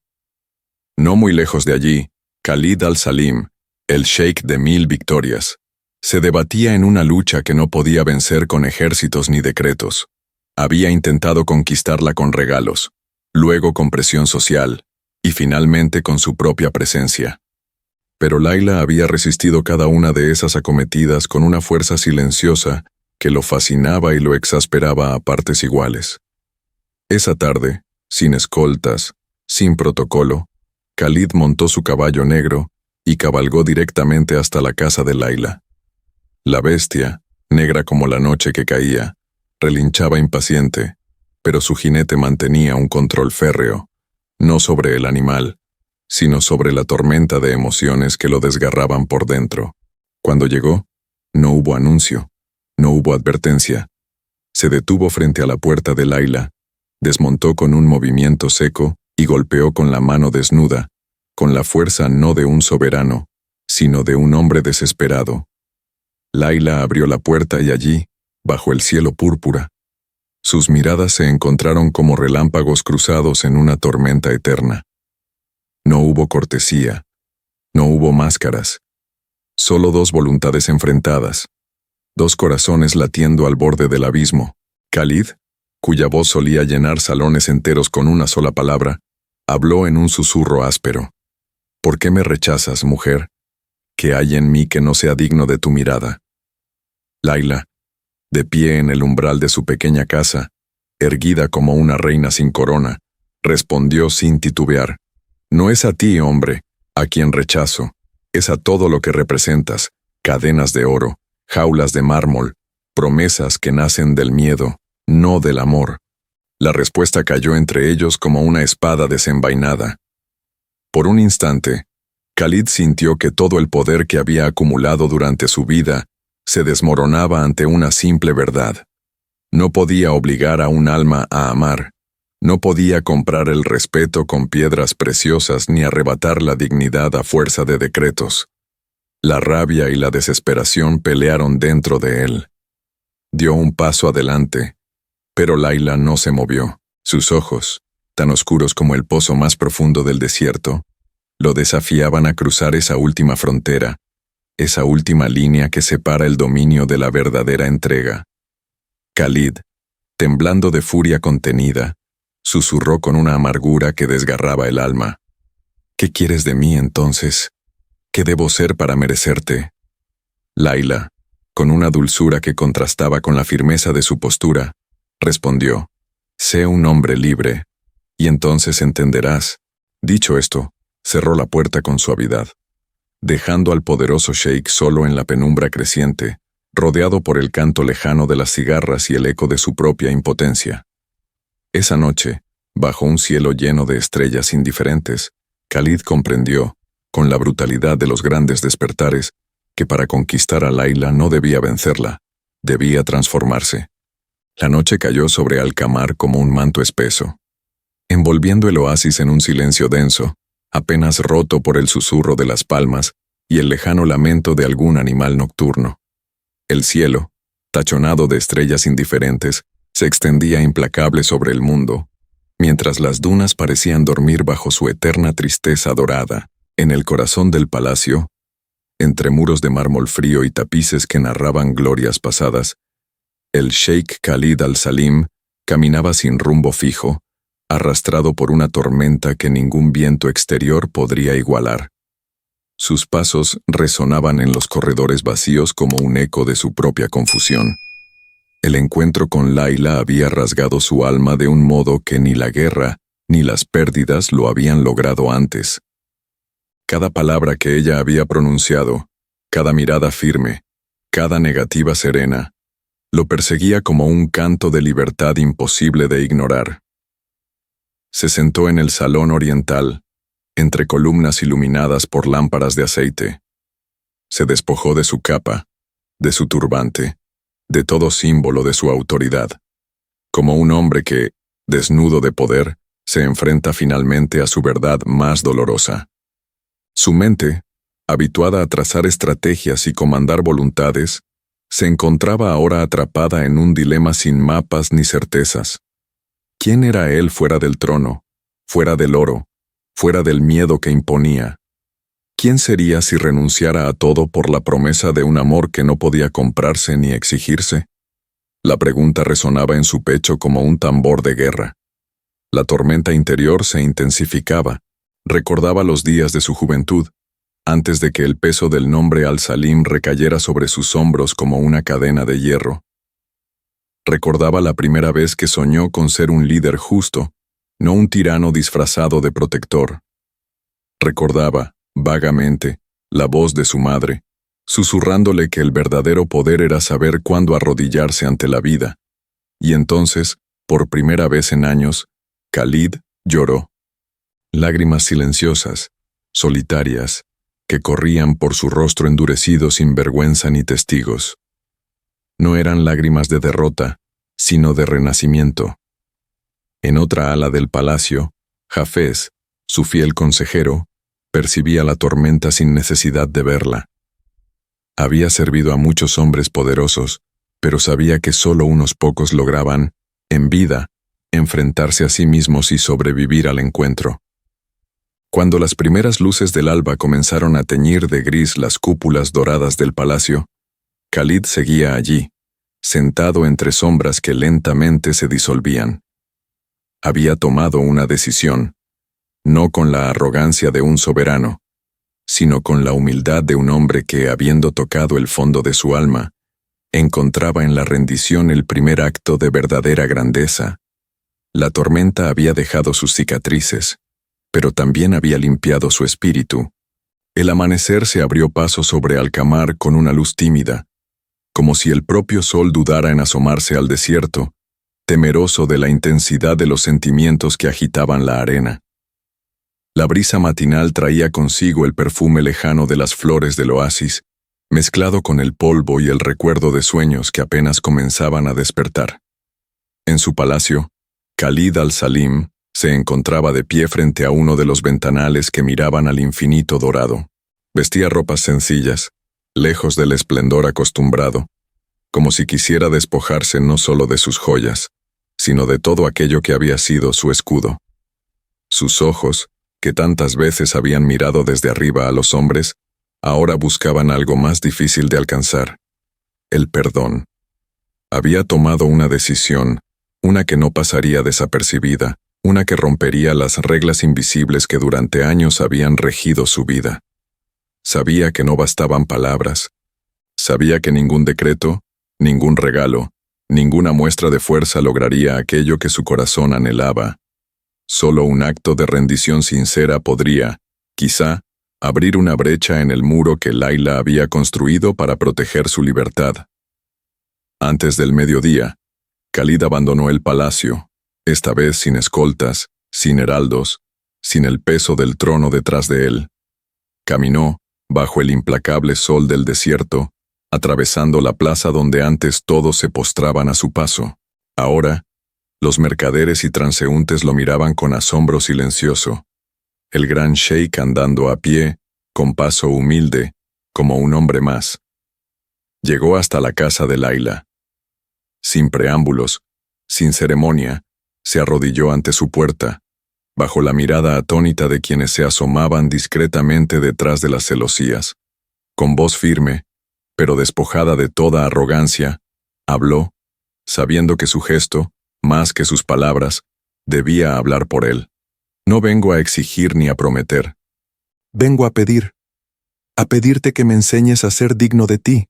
No muy lejos de allí, Khalid al-Salim, el sheik de 1000 victorias, se debatía en una lucha que no podía vencer con ejércitos ni decretos. Había intentado conquistarla con regalos, luego con presión social, y finalmente con su propia presencia. Pero Laila había resistido cada una de esas acometidas con una fuerza silenciosa que lo fascinaba y lo exasperaba a partes iguales. Esa tarde, sin escoltas, sin protocolo, Khalid montó su caballo negro y cabalgó directamente hasta la casa de Laila. La bestia, negra como la noche que caía, relinchaba impaciente, pero su jinete mantenía un control férreo, no sobre el animal, sino sobre la tormenta de emociones que lo desgarraban por dentro. Cuando llegó, no hubo anuncio, no hubo advertencia. Se detuvo frente a la puerta de Laila, desmontó con un movimiento seco y golpeó con la mano desnuda, con la fuerza no de un soberano, sino de un hombre desesperado. Laila abrió la puerta y allí, bajo el cielo púrpura, sus miradas se encontraron como relámpagos cruzados en una tormenta eterna. No hubo cortesía, no hubo máscaras, solo dos voluntades enfrentadas, dos corazones latiendo al borde del abismo. Khalid, cuya voz solía llenar salones enteros con una sola palabra, habló en un susurro áspero. ¿Por qué me rechazas, mujer? ¿Qué hay en mí que no sea digno de tu mirada? Laila, de pie en el umbral de su pequeña casa, erguida como una reina sin corona, respondió sin titubear. No es a ti, hombre, a quien rechazo, es a todo lo que representas, cadenas de oro, jaulas de mármol, promesas que nacen del miedo, no del amor. La respuesta cayó entre ellos como una espada desenvainada. Por un instante, Khalid sintió que todo el poder que había acumulado durante su vida se desmoronaba ante una simple verdad. No podía obligar a un alma a amar, no podía comprar el respeto con piedras preciosas ni arrebatar la dignidad a fuerza de decretos. La rabia y la desesperación pelearon dentro de él. Dio un paso adelante, pero Laila no se movió. Sus ojos, tan oscuros como el pozo más profundo del desierto, lo desafiaban a cruzar esa última frontera, esa última línea que separa el dominio de la verdadera entrega. Khalid, temblando de furia contenida, susurró con una amargura que desgarraba el alma. ¿Qué quieres de mí entonces? ¿Qué debo ser para merecerte? Laila, con una dulzura que contrastaba con la firmeza de su postura, respondió, sé un hombre libre, y entonces entenderás. Dicho esto, cerró la puerta con suavidad, dejando al poderoso sheik solo en la penumbra creciente, rodeado por el canto lejano de las cigarras y el eco de su propia impotencia. Esa noche, bajo un cielo lleno de estrellas indiferentes, Khalid comprendió, con la brutalidad de los grandes despertares, que para conquistar a Laila no debía vencerla, debía transformarse. La noche cayó sobre Alcamar como un manto espeso, envolviendo el oasis en un silencio denso, apenas roto por el susurro de las palmas y el lejano lamento de algún animal nocturno. El cielo, tachonado de estrellas indiferentes, se extendía implacable sobre el mundo, mientras las dunas parecían dormir bajo su eterna tristeza dorada. En el corazón del palacio, entre muros de mármol frío y tapices que narraban glorias pasadas, el Sheikh Khalid al-Salim caminaba sin rumbo fijo, arrastrado por una tormenta que ningún viento exterior podría igualar. Sus pasos resonaban en los corredores vacíos como un eco de su propia confusión. El encuentro con Layla había rasgado su alma de un modo que ni la guerra ni las pérdidas lo habían logrado antes. Cada palabra que ella había pronunciado, cada mirada firme, cada negativa serena, lo perseguía como un canto de libertad imposible de ignorar. Se sentó en el salón oriental, entre columnas iluminadas por lámparas de aceite. Se despojó de su capa, de su turbante, de todo símbolo de su autoridad, como un hombre que, desnudo de poder, se enfrenta finalmente a su verdad más dolorosa. Su mente, habituada a trazar estrategias y comandar voluntades, se encontraba ahora atrapada en un dilema sin mapas ni certezas. ¿Quién era él fuera del trono, fuera del oro, fuera del miedo que imponía? ¿Quién sería si renunciara a todo por la promesa de un amor que no podía comprarse ni exigirse? La pregunta resonaba en su pecho como un tambor de guerra. La tormenta interior se intensificaba. Recordaba los días de su juventud, antes de que el peso del nombre al-Salim recayera sobre sus hombros como una cadena de hierro. Recordaba la primera vez que soñó con ser un líder justo, no un tirano disfrazado de protector. Recordaba, vagamente, la voz de su madre, susurrándole que el verdadero poder era saber cuándo arrodillarse ante la vida. Y entonces, por primera vez en años, Khalid lloró. Lágrimas silenciosas, solitarias, que corrían por su rostro endurecido sin vergüenza ni testigos. No eran lágrimas de derrota, sino de renacimiento. En otra ala del palacio, Hafez, su fiel consejero, percibía la tormenta sin necesidad de verla. Había servido a muchos hombres poderosos, pero sabía que solo unos pocos lograban, en vida, enfrentarse a sí mismos y sobrevivir al encuentro. Cuando las primeras luces del alba comenzaron a teñir de gris las cúpulas doradas del palacio, Khalid seguía allí, sentado entre sombras que lentamente se disolvían. Había tomado una decisión, no con la arrogancia de un soberano, sino con la humildad de un hombre que, habiendo tocado el fondo de su alma, encontraba en la rendición el primer acto de verdadera grandeza. La tormenta había dejado sus cicatrices, pero también había limpiado su espíritu. El amanecer se abrió paso sobre Alcamar con una luz tímida, como si el propio sol dudara en asomarse al desierto, temeroso de la intensidad de los sentimientos que agitaban la arena. La brisa matinal traía consigo el perfume lejano de las flores del oasis, mezclado con el polvo y el recuerdo de sueños que apenas comenzaban a despertar. En su palacio, Khalid al-Salim se encontraba de pie frente a uno de los ventanales que miraban al infinito dorado. Vestía ropas sencillas, lejos del esplendor acostumbrado, como si quisiera despojarse no solo de sus joyas, sino de todo aquello que había sido su escudo. Sus ojos, que tantas veces habían mirado desde arriba a los hombres, ahora buscaban algo más difícil de alcanzar: el perdón. Había tomado una decisión, una que no pasaría desapercibida, una que rompería las reglas invisibles que durante años habían regido su vida. Sabía que no bastaban palabras. Sabía que ningún decreto, ningún regalo, ninguna muestra de fuerza lograría aquello que su corazón anhelaba. Solo un acto de rendición sincera podría, quizá, abrir una brecha en el muro que Layla había construido para proteger su libertad. Antes del mediodía, Khalid abandonó el palacio, esta vez sin escoltas, sin heraldos, sin el peso del trono detrás de él. Caminó, bajo el implacable sol del desierto, atravesando la plaza donde antes todos se postraban a su paso. Ahora, los mercaderes y transeúntes lo miraban con asombro silencioso. El gran sheik andando a pie, con paso humilde, como un hombre más. Llegó hasta la casa de Layla. Sin preámbulos, sin ceremonia, se arrodilló ante su puerta, bajo la mirada atónita de quienes se asomaban discretamente detrás de las celosías. Con voz firme, pero despojada de toda arrogancia, habló, sabiendo que su gesto, más que sus palabras, debía hablar por él. No vengo a exigir ni a prometer. Vengo a pedirte que me enseñes a ser digno de ti.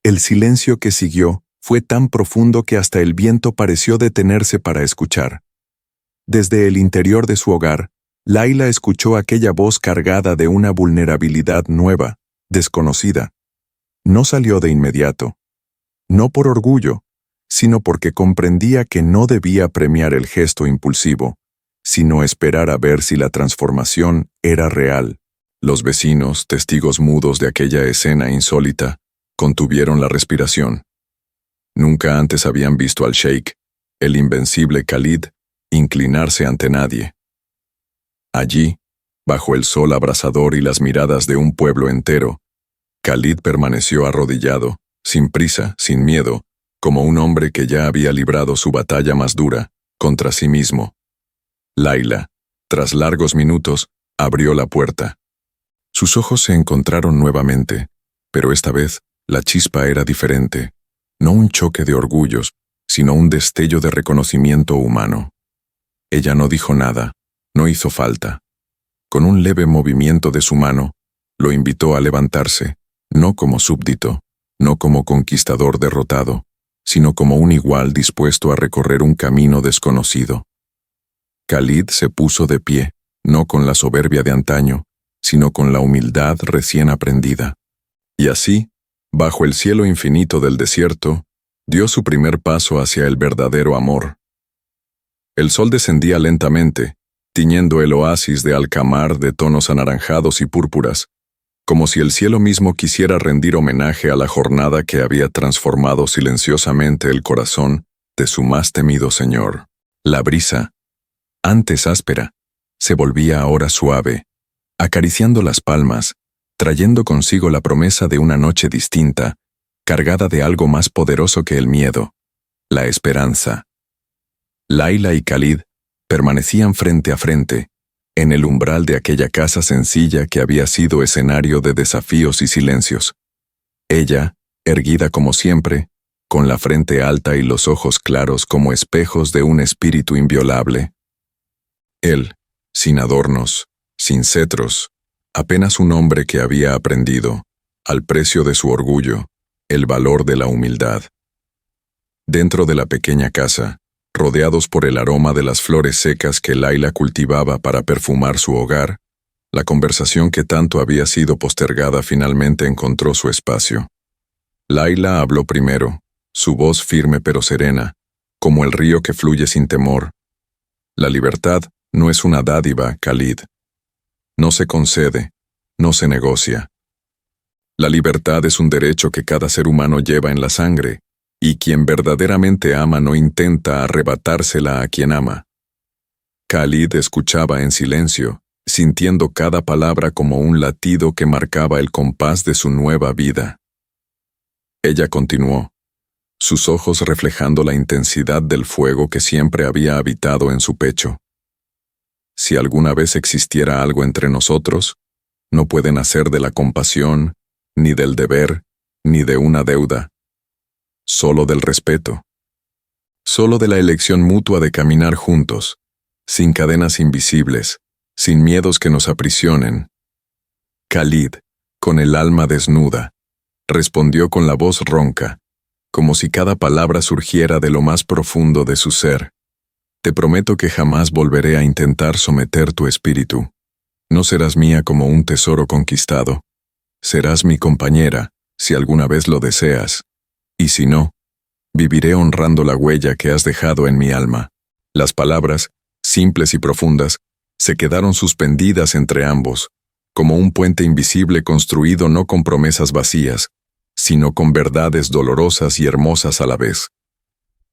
El silencio que siguió fue tan profundo que hasta el viento pareció detenerse para escuchar. Desde el interior de su hogar, Laila escuchó aquella voz cargada de una vulnerabilidad nueva, desconocida. No salió de inmediato. No por orgullo, sino porque comprendía que no debía premiar el gesto impulsivo, sino esperar a ver si la transformación era real. Los vecinos, testigos mudos de aquella escena insólita, contuvieron la respiración. Nunca antes habían visto al sheik, el invencible Khalid, inclinarse ante nadie. Allí, bajo el sol abrasador y las miradas de un pueblo entero, Khalid permaneció arrodillado, sin prisa, sin miedo, como un hombre que ya había librado su batalla más dura, contra sí mismo. Laila, tras largos minutos, abrió la puerta. Sus ojos se encontraron nuevamente, pero esta vez la chispa era diferente, no un choque de orgullos, sino un destello de reconocimiento humano. Ella no dijo nada, no hizo falta. Con un leve movimiento de su mano, lo invitó a levantarse, no como súbdito, no como conquistador derrotado, sino como un igual dispuesto a recorrer un camino desconocido. Khalid se puso de pie, no con la soberbia de antaño, sino con la humildad recién aprendida. Y así, bajo el cielo infinito del desierto, dio su primer paso hacia el verdadero amor. El sol descendía lentamente, tiñendo el oasis de Alcamar de tonos anaranjados y púrpuras, como si el cielo mismo quisiera rendir homenaje a la jornada que había transformado silenciosamente el corazón de su más temido señor. La brisa, antes áspera, se volvía ahora suave, acariciando las palmas, trayendo consigo la promesa de una noche distinta, cargada de algo más poderoso que el miedo, la esperanza. Laila y Khalid permanecían frente a frente, en el umbral de aquella casa sencilla que había sido escenario de desafíos y silencios. Ella, erguida como siempre, con la frente alta y los ojos claros como espejos de un espíritu inviolable. Él, sin adornos, sin cetros, apenas un hombre que había aprendido, al precio de su orgullo, el valor de la humildad. Dentro de la pequeña casa, rodeados por el aroma de las flores secas que Laila cultivaba para perfumar su hogar, la conversación que tanto había sido postergada finalmente encontró su espacio. Laila habló primero, su voz firme pero serena, como el río que fluye sin temor. La libertad no es una dádiva, Khalid. No se concede, no se negocia. La libertad es un derecho que cada ser humano lleva en la sangre, y quien verdaderamente ama no intenta arrebatársela a quien ama. Khalid escuchaba en silencio, sintiendo cada palabra como un latido que marcaba el compás de su nueva vida. Ella continuó, sus ojos reflejando la intensidad del fuego que siempre había habitado en su pecho. Si alguna vez existiera algo entre nosotros, no puede nacer de la compasión, ni del deber, ni de una deuda. Solo del respeto. Solo de la elección mutua de caminar juntos, sin cadenas invisibles, sin miedos que nos aprisionen. Khalid, con el alma desnuda, respondió con la voz ronca, como si cada palabra surgiera de lo más profundo de su ser. Te prometo que jamás volveré a intentar someter tu espíritu. No serás mía como un tesoro conquistado. Serás mi compañera, si alguna vez lo deseas. Y si no, viviré honrando la huella que has dejado en mi alma. Las palabras, simples y profundas, se quedaron suspendidas entre ambos, como un puente invisible construido no con promesas vacías, sino con verdades dolorosas y hermosas a la vez.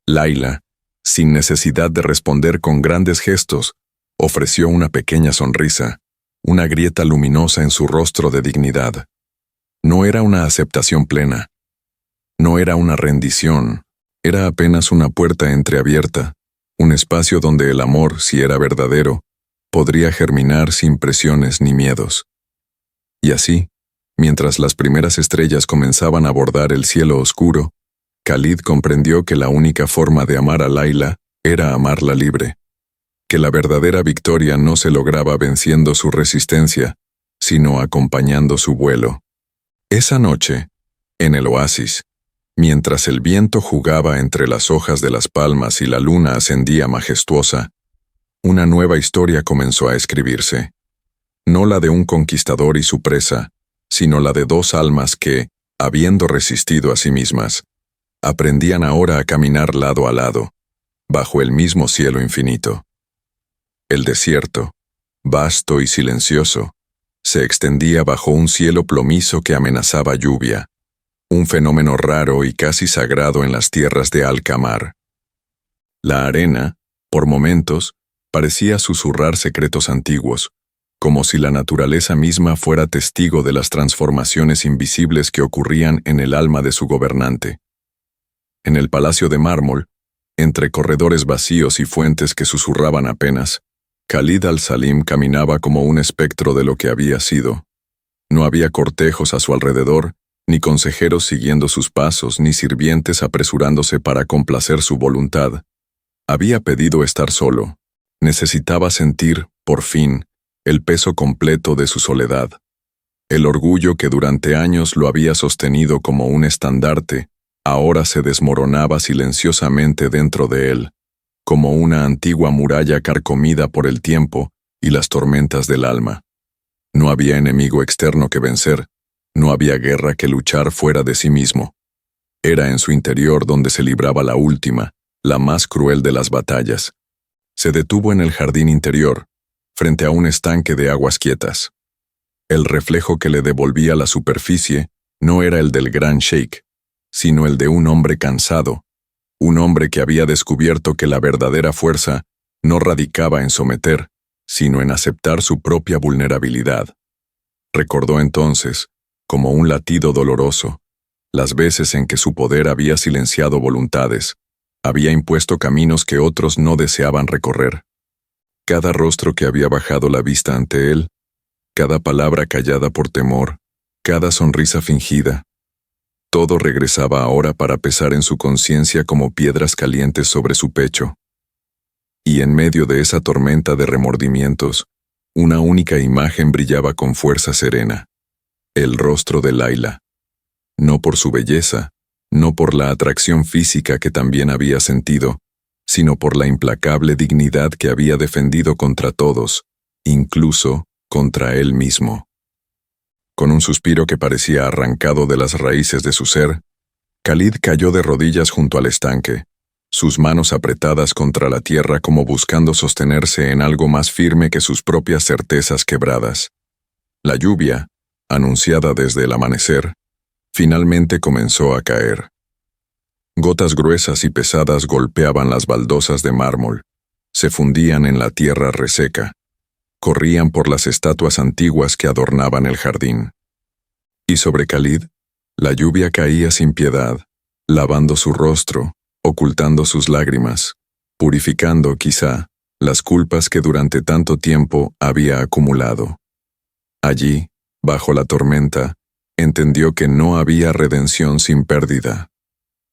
Laila, sin necesidad de responder con grandes gestos, ofreció una pequeña sonrisa, una grieta luminosa en su rostro de dignidad. No era una aceptación plena. No era una rendición. Era apenas una puerta entreabierta, un espacio donde el amor, si era verdadero, podría germinar sin presiones ni miedos. Y así, Mientras las primeras estrellas comenzaban a bordar el cielo oscuro, Khalid comprendió que la única forma de amar a Layla era amarla libre, que la verdadera victoria no se lograba venciendo su resistencia, sino acompañando su vuelo. Esa noche, en el oasis, mientras el viento jugaba entre las hojas de las palmas y la luna ascendía majestuosa, una nueva historia comenzó a escribirse. No la de un conquistador y su presa, sino la de dos almas que, habiendo resistido a sí mismas, aprendían ahora a caminar lado a lado, bajo el mismo cielo infinito. El desierto, vasto y silencioso, se extendía bajo un cielo plomizo que amenazaba lluvia, un fenómeno raro y casi sagrado en las tierras de Al-Qamar. La arena, por momentos, parecía susurrar secretos antiguos, como si la naturaleza misma fuera testigo de las transformaciones invisibles que ocurrían en el alma de su gobernante. En el palacio de mármol, entre corredores vacíos y fuentes que susurraban apenas, Khalid al-Salim caminaba como un espectro de lo que había sido. No había cortejos a su alrededor, ni consejeros siguiendo sus pasos, ni sirvientes apresurándose para complacer su voluntad. Había pedido estar solo. Necesitaba sentir, por fin, el peso completo de su soledad. El orgullo que durante años lo había sostenido como un estandarte, ahora se desmoronaba silenciosamente dentro de él, como una antigua muralla carcomida por el tiempo y las tormentas del alma. No había enemigo externo que vencer, no había guerra que luchar fuera de sí mismo. Era en su interior donde se libraba la última, la más cruel de las batallas. Se detuvo en el jardín interior, frente a un estanque de aguas quietas. El reflejo que le devolvía la superficie no era el del gran sheik, sino el de un hombre cansado, un hombre que había descubierto que la verdadera fuerza no radicaba en someter, sino en aceptar su propia vulnerabilidad. Recordó entonces, como un latido doloroso, las veces en que su poder había silenciado voluntades, había impuesto caminos que otros no deseaban recorrer. Cada rostro que había bajado la vista ante él, cada palabra callada por temor, cada sonrisa fingida, todo regresaba ahora para pesar en su conciencia como piedras calientes sobre su pecho. Y en medio de esa tormenta de remordimientos, una única imagen brillaba con fuerza serena: el rostro de Layla. No por su belleza, no por la atracción física que también había sentido, sino por la implacable dignidad que había defendido contra todos, incluso contra él mismo. Con un suspiro que parecía arrancado de las raíces de su ser, Khalid cayó de rodillas junto al estanque, sus manos apretadas contra la tierra como buscando sostenerse en algo más firme que sus propias certezas quebradas. La lluvia, anunciada desde el amanecer, finalmente comenzó a caer. Gotas gruesas y pesadas golpeaban las baldosas de mármol, se fundían en la tierra reseca, corrían por las estatuas antiguas que adornaban el jardín. Y sobre Khalid, la lluvia caía sin piedad, lavando su rostro, ocultando sus lágrimas, purificando, quizá, las culpas que durante tanto tiempo había acumulado. Allí, bajo la tormenta, entendió que no había redención sin pérdida,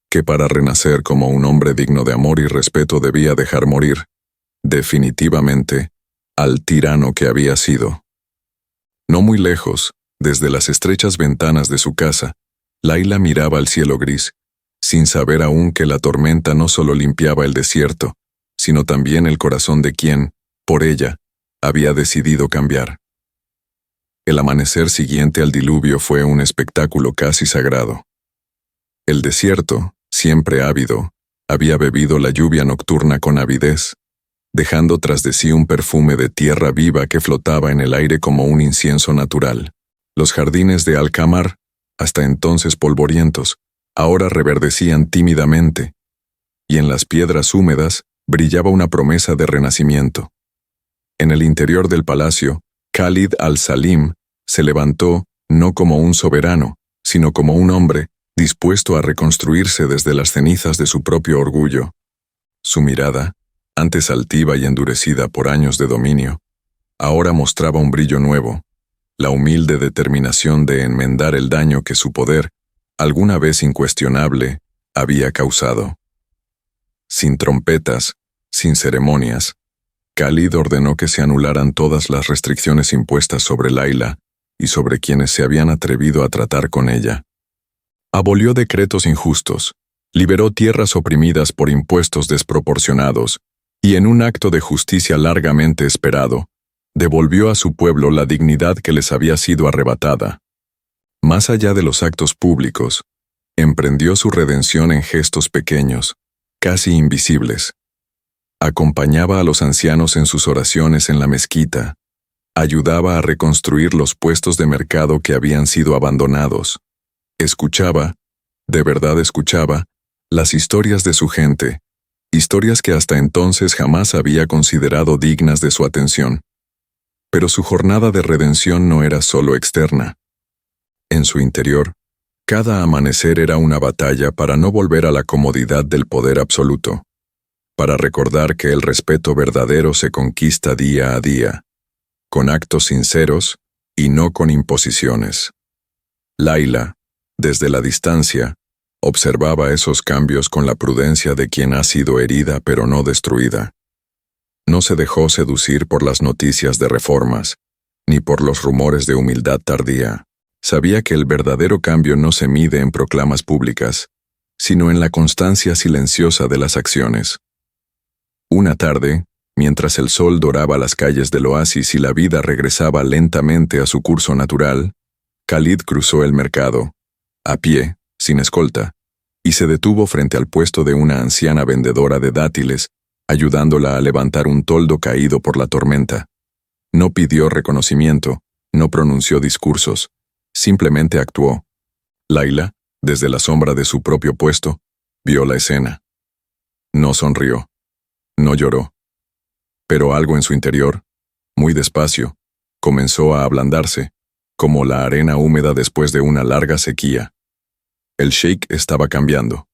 que para renacer como un hombre digno de amor y respeto debía dejar morir, definitivamente, al tirano que había sido. No muy lejos, desde las estrechas ventanas de su casa, Layla miraba al cielo gris, sin saber aún que la tormenta no solo limpiaba el desierto, sino también el corazón de quien, por ella, había decidido cambiar. El amanecer siguiente al diluvio fue un espectáculo casi sagrado. El desierto, siempre ávido, había bebido la lluvia nocturna con avidez, dejando tras de sí un perfume de tierra viva que flotaba en el aire como un incienso natural. Los jardines de Al-Qamar, hasta entonces polvorientos, ahora reverdecían tímidamente, y en las piedras húmedas brillaba una promesa de renacimiento. En el interior del palacio, Khalid al-Salim se levantó no como un soberano, sino como un hombre dispuesto a reconstruirse desde las cenizas de su propio orgullo. Su mirada, antes altiva y endurecida por años de dominio, ahora mostraba un brillo nuevo, la humilde determinación de enmendar el daño que su poder, alguna vez incuestionable, había causado. Sin trompetas, sin ceremonias, Khalid ordenó que se anularan todas las restricciones impuestas sobre Layla y sobre quienes se habían atrevido a tratar con ella. Abolió decretos injustos, liberó tierras oprimidas por impuestos desproporcionados y, en un acto de justicia largamente esperado, devolvió a su pueblo la dignidad que les había sido arrebatada. Más allá de los actos públicos, emprendió su redención en gestos pequeños, casi invisibles. Acompañaba a los ancianos en sus oraciones en la mezquita, ayudaba a reconstruir los puestos de mercado que habían sido abandonados. Escuchaba, de verdad escuchaba, las historias de su gente, historias que hasta entonces jamás había considerado dignas de su atención. Pero su jornada de redención no era solo externa. En su interior, cada amanecer era una batalla para no volver a la comodidad del poder absoluto, para recordar que el respeto verdadero se conquista día a día, con actos sinceros y no con imposiciones. Layla, desde la distancia, observaba esos cambios con la prudencia de quien ha sido herida pero no destruida. No se dejó seducir por las noticias de reformas, ni por los rumores de humildad tardía. Sabía que el verdadero cambio no se mide en proclamas públicas, sino en la constancia silenciosa de las acciones. Una tarde, mientras el sol doraba las calles del oasis y la vida regresaba lentamente a su curso natural, Khalid cruzó el mercado, a pie, sin escolta, y se detuvo frente al puesto de una anciana vendedora de dátiles, ayudándola a levantar un toldo caído por la tormenta. No pidió reconocimiento, no pronunció discursos, simplemente actuó. Layla, desde la sombra de su propio puesto, vio la escena. No sonrió, no lloró. Pero algo en su interior, muy despacio, comenzó a ablandarse, como la arena húmeda después de una larga sequía. El sheik estaba cambiando.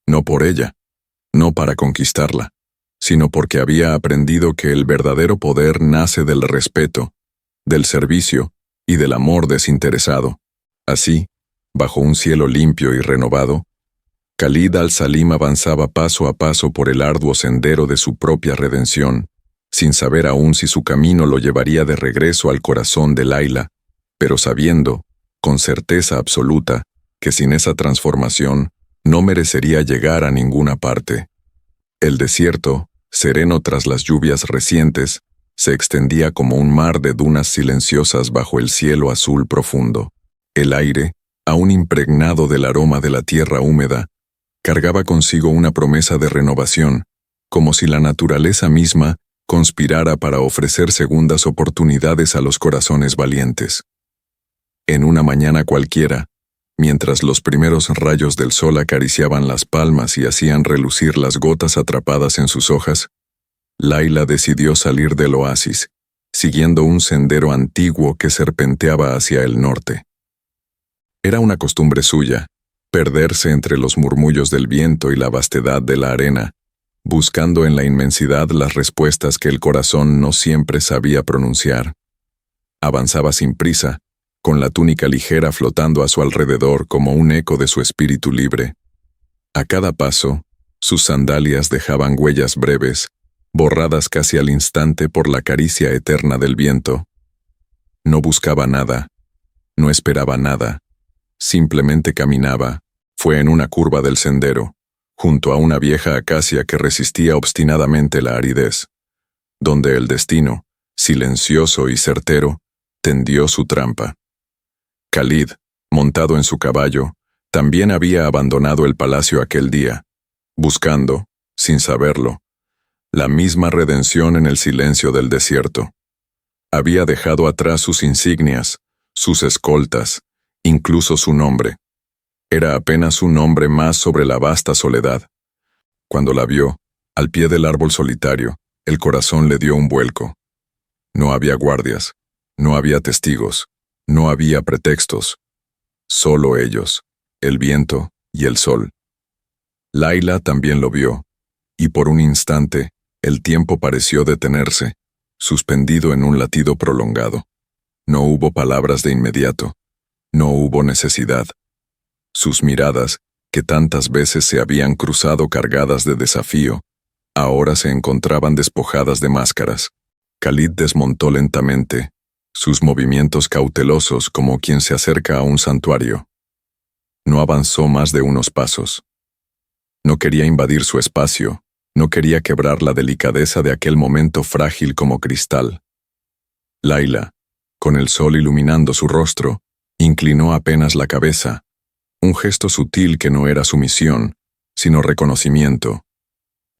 No por ella, no para conquistarla, sino porque había aprendido que el verdadero poder nace del respeto, del servicio y del amor desinteresado. Así, bajo un cielo limpio y renovado, Khalid al-Salim avanzaba paso a paso por el arduo sendero de su propia redención, sin saber aún si su camino lo llevaría de regreso al corazón de Layla, pero sabiendo, con certeza absoluta, que sin esa transformación no merecería llegar a ninguna parte. El desierto, sereno tras las lluvias recientes, se extendía como un mar de dunas silenciosas bajo el cielo azul profundo. El aire, aún impregnado del aroma de la tierra húmeda, cargaba consigo una promesa de renovación, como si la naturaleza misma conspirara para ofrecer segundas oportunidades a los corazones valientes. En una mañana cualquiera, mientras los primeros rayos del sol acariciaban las palmas y hacían relucir las gotas atrapadas en sus hojas, Layla decidió salir del oasis, siguiendo un sendero antiguo que serpenteaba hacia el norte. Era una costumbre suya, perderse entre los murmullos del viento y la vastedad de la arena, buscando en la inmensidad las respuestas que el corazón no siempre sabía pronunciar. Avanzaba sin prisa, con la túnica ligera flotando a su alrededor como un eco de su espíritu libre. A cada paso, sus sandalias dejaban huellas breves, borradas casi al instante por la caricia eterna del viento. No buscaba nada, no esperaba nada, simplemente caminaba. Fue en una curva del sendero, junto a una vieja acacia que resistía obstinadamente la aridez, donde el destino, silencioso y certero, tendió su trampa. Khalid, montado en su caballo, también había abandonado el palacio aquel día, buscando, sin saberlo, la misma redención en el silencio del desierto. Había dejado atrás sus insignias, sus escoltas, incluso su nombre. Era apenas un hombre más sobre la vasta soledad. Cuando la vio, al pie del árbol solitario, el corazón le dio un vuelco. No había guardias, no había testigos, no había pretextos. Solo ellos, el viento y el sol. Layla también lo vio, y por un instante, el tiempo pareció detenerse, suspendido en un latido prolongado. No hubo palabras de inmediato. No hubo necesidad. Sus miradas, que tantas veces se habían cruzado cargadas de desafío, ahora se encontraban despojadas de máscaras. Khalid desmontó lentamente, sus movimientos cautelosos como quien se acerca a un santuario. No avanzó más de unos pasos. No quería invadir su espacio, no quería quebrar la delicadeza de aquel momento frágil como cristal. Layla, con el sol iluminando su rostro, inclinó apenas la cabeza, un gesto sutil que no era sumisión, sino reconocimiento.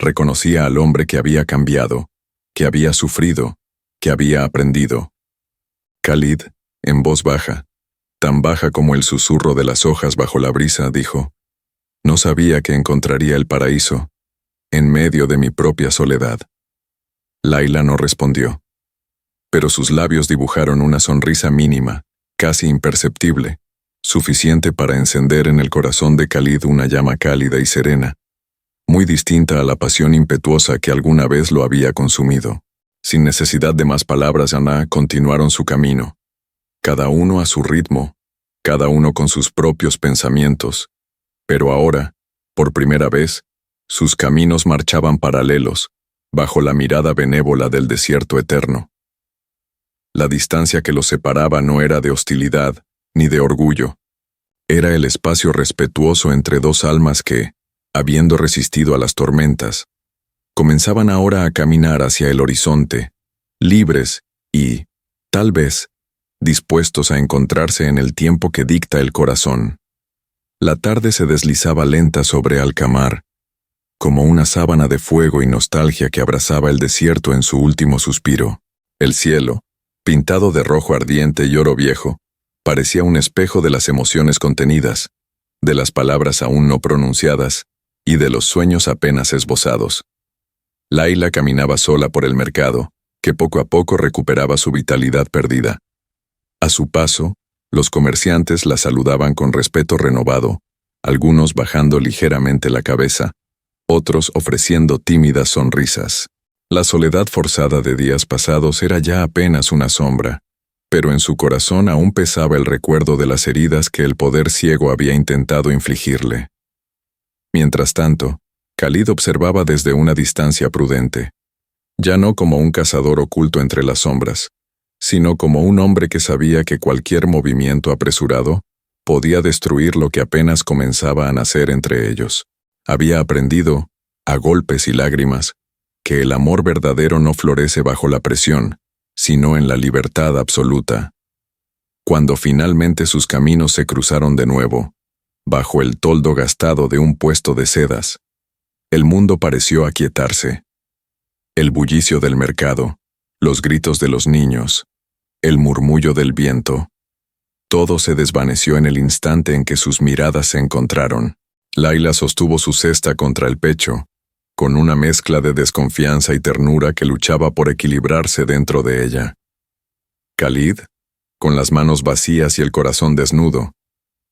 Reconocía al hombre que había cambiado, que había sufrido, que había aprendido. Khalid, en voz baja, tan baja como el susurro de las hojas bajo la brisa, dijo: «No sabía que encontraría el paraíso, en medio de mi propia soledad». Layla no respondió, pero sus labios dibujaron una sonrisa mínima, casi imperceptible, suficiente para encender en el corazón de Khalid una llama cálida y serena, muy distinta a la pasión impetuosa que alguna vez lo había consumido. Sin necesidad de más palabras, continuaron su camino, cada uno a su ritmo, cada uno con sus propios pensamientos, pero ahora, por primera vez, sus caminos marchaban paralelos, bajo la mirada benévola del desierto eterno. La distancia que los separaba no era de hostilidad, ni de orgullo. Era el espacio respetuoso entre dos almas que, habiendo resistido a las tormentas, comenzaban ahora a caminar hacia el horizonte, libres y, tal vez, dispuestos a encontrarse en el tiempo que dicta el corazón. La tarde se deslizaba lenta sobre Alcamar, como una sábana de fuego y nostalgia que abrazaba el desierto en su último suspiro. El cielo, pintado de rojo ardiente y oro viejo, parecía un espejo de las emociones contenidas, de las palabras aún no pronunciadas y de los sueños apenas esbozados. Layla caminaba sola por el mercado, que poco a poco recuperaba su vitalidad perdida. A su paso, los comerciantes la saludaban con respeto renovado, algunos bajando ligeramente la cabeza, otros ofreciendo tímidas sonrisas. La soledad forzada de días pasados era ya apenas una sombra, pero en su corazón aún pesaba el recuerdo de las heridas que el poder ciego había intentado infligirle. Mientras tanto, Khalid observaba desde una distancia prudente, ya no como un cazador oculto entre las sombras, sino como un hombre que sabía que cualquier movimiento apresurado podía destruir lo que apenas comenzaba a nacer entre ellos. Había aprendido, a golpes y lágrimas, que el amor verdadero no florece bajo la presión, sino en la libertad absoluta. Cuando finalmente sus caminos se cruzaron de nuevo, bajo el toldo gastado de un puesto de sedas, el mundo pareció aquietarse. El bullicio del mercado, los gritos de los niños, el murmullo del viento, todo se desvaneció en el instante en que sus miradas se encontraron. Layla sostuvo su cesta contra el pecho, con una mezcla de desconfianza y ternura que luchaba por equilibrarse dentro de ella. Khalid, con las manos vacías y el corazón desnudo,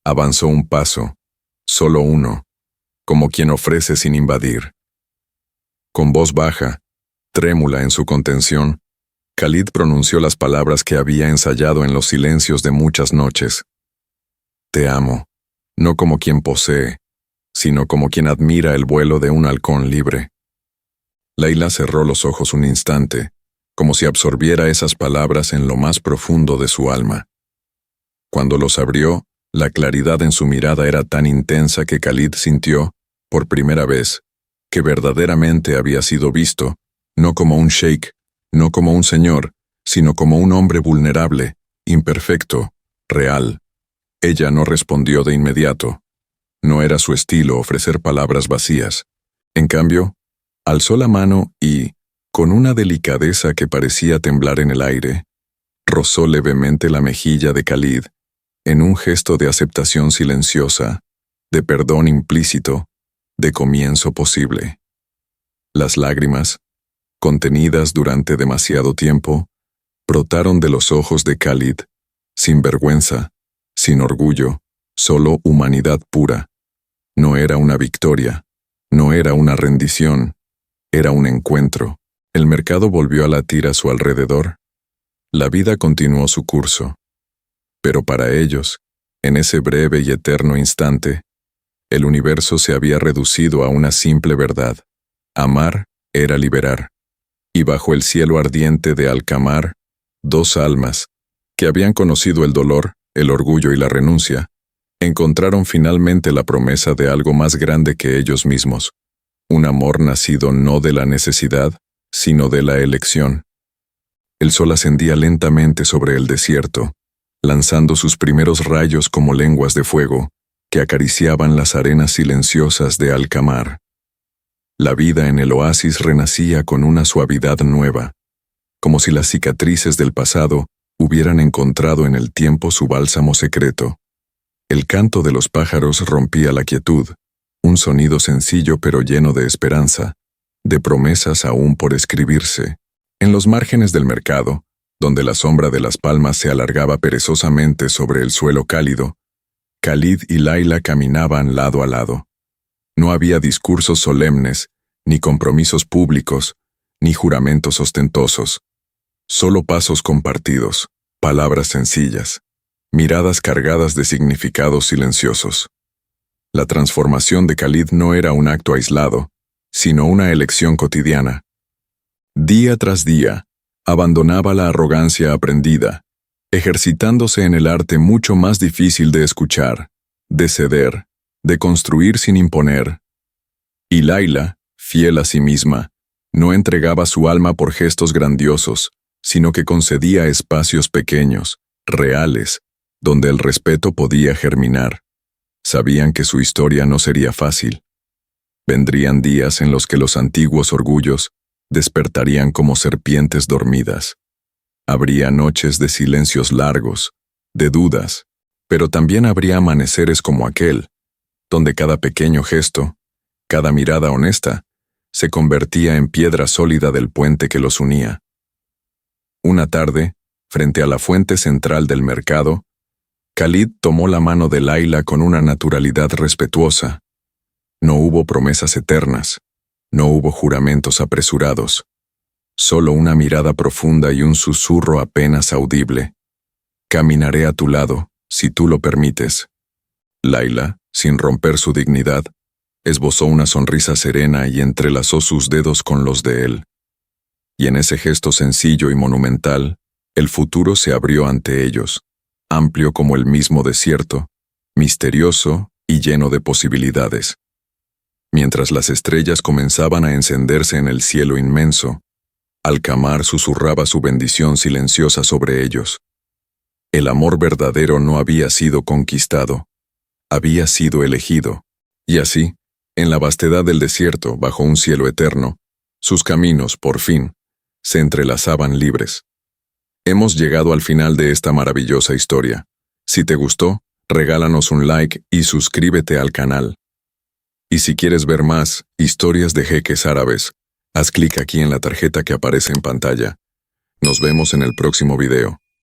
avanzó un paso, solo uno, como quien ofrece sin invadir. Con voz baja, trémula en su contención, Khalid pronunció las palabras que había ensayado en los silencios de muchas noches. «Te amo, no como quien posee, sino como quien admira el vuelo de un halcón libre». Layla cerró los ojos un instante, como si absorbiera esas palabras en lo más profundo de su alma. Cuando los abrió, la claridad en su mirada era tan intensa que Khalid sintió, por primera vez, que verdaderamente había sido visto, no como un sheik, no como un señor, sino como un hombre vulnerable, imperfecto, real. Ella no respondió de inmediato. No era su estilo ofrecer palabras vacías. En cambio, alzó la mano y, con una delicadeza que parecía temblar en el aire, rozó levemente la mejilla de Khalid, en un gesto de aceptación silenciosa, de perdón implícito, de comienzo posible. Las lágrimas, contenidas durante demasiado tiempo, brotaron de los ojos de Khalid, sin vergüenza, sin orgullo, solo humanidad pura. No era una victoria, no era una rendición, era un encuentro. El mercado volvió a latir a su alrededor. La vida continuó su curso. Pero para ellos, en ese breve y eterno instante, el universo se había reducido a una simple verdad. Amar era liberar. Y bajo el cielo ardiente de Alcamar, dos almas, que habían conocido el dolor, el orgullo y la renuncia, encontraron finalmente la promesa de algo más grande que ellos mismos, un amor nacido no de la necesidad, sino de la elección. El sol ascendía lentamente sobre el desierto, lanzando sus primeros rayos como lenguas de fuego, que acariciaban las arenas silenciosas de Alcamar. La vida en el oasis renacía con una suavidad nueva, como si las cicatrices del pasado hubieran encontrado en el tiempo su bálsamo secreto. El canto de los pájaros rompía la quietud, un sonido sencillo pero lleno de esperanza, de promesas aún por escribirse. En los márgenes del mercado, donde la sombra de las palmas se alargaba perezosamente sobre el suelo cálido, Khalid y Laila caminaban lado a lado. No había discursos solemnes, ni compromisos públicos, ni juramentos ostentosos. Solo pasos compartidos, palabras sencillas, miradas cargadas de significados silenciosos. La transformación de Khalid no era un acto aislado, sino una elección cotidiana. Día tras día, abandonaba la arrogancia aprendida, ejercitándose en el arte mucho más difícil de escuchar, de ceder, de construir sin imponer. Y Laila, fiel a sí misma, no entregaba su alma por gestos grandiosos, sino que concedía espacios pequeños, reales, donde el respeto podía germinar. Sabían que su historia no sería fácil. Vendrían días en los que los antiguos orgullos despertarían como serpientes dormidas. Habría noches de silencios largos, de dudas, pero también habría amaneceres como aquel, donde cada pequeño gesto, cada mirada honesta, se convertía en piedra sólida del puente que los unía. Una tarde, frente a la fuente central del mercado, Khalid tomó la mano de Laila con una naturalidad respetuosa. No hubo promesas eternas, no hubo juramentos apresurados, solo una mirada profunda y un susurro apenas audible. Caminaré a tu lado, si tú lo permites. Laila, sin romper su dignidad, esbozó una sonrisa serena y entrelazó sus dedos con los de él. Y en ese gesto sencillo y monumental, el futuro se abrió ante ellos, amplio como el mismo desierto, misterioso y lleno de posibilidades. Mientras las estrellas comenzaban a encenderse en el cielo inmenso, Alcamar susurraba su bendición silenciosa sobre ellos. El amor verdadero no había sido conquistado, había sido elegido, y así, en la vastedad del desierto, bajo un cielo eterno, sus caminos, por fin, se entrelazaban libres. Hemos llegado al final de esta maravillosa historia. Si te gustó, regálanos un like y suscríbete al canal. Y si quieres ver más historias de jeques árabes, haz clic aquí en la tarjeta que aparece en pantalla. Nos vemos en el próximo video.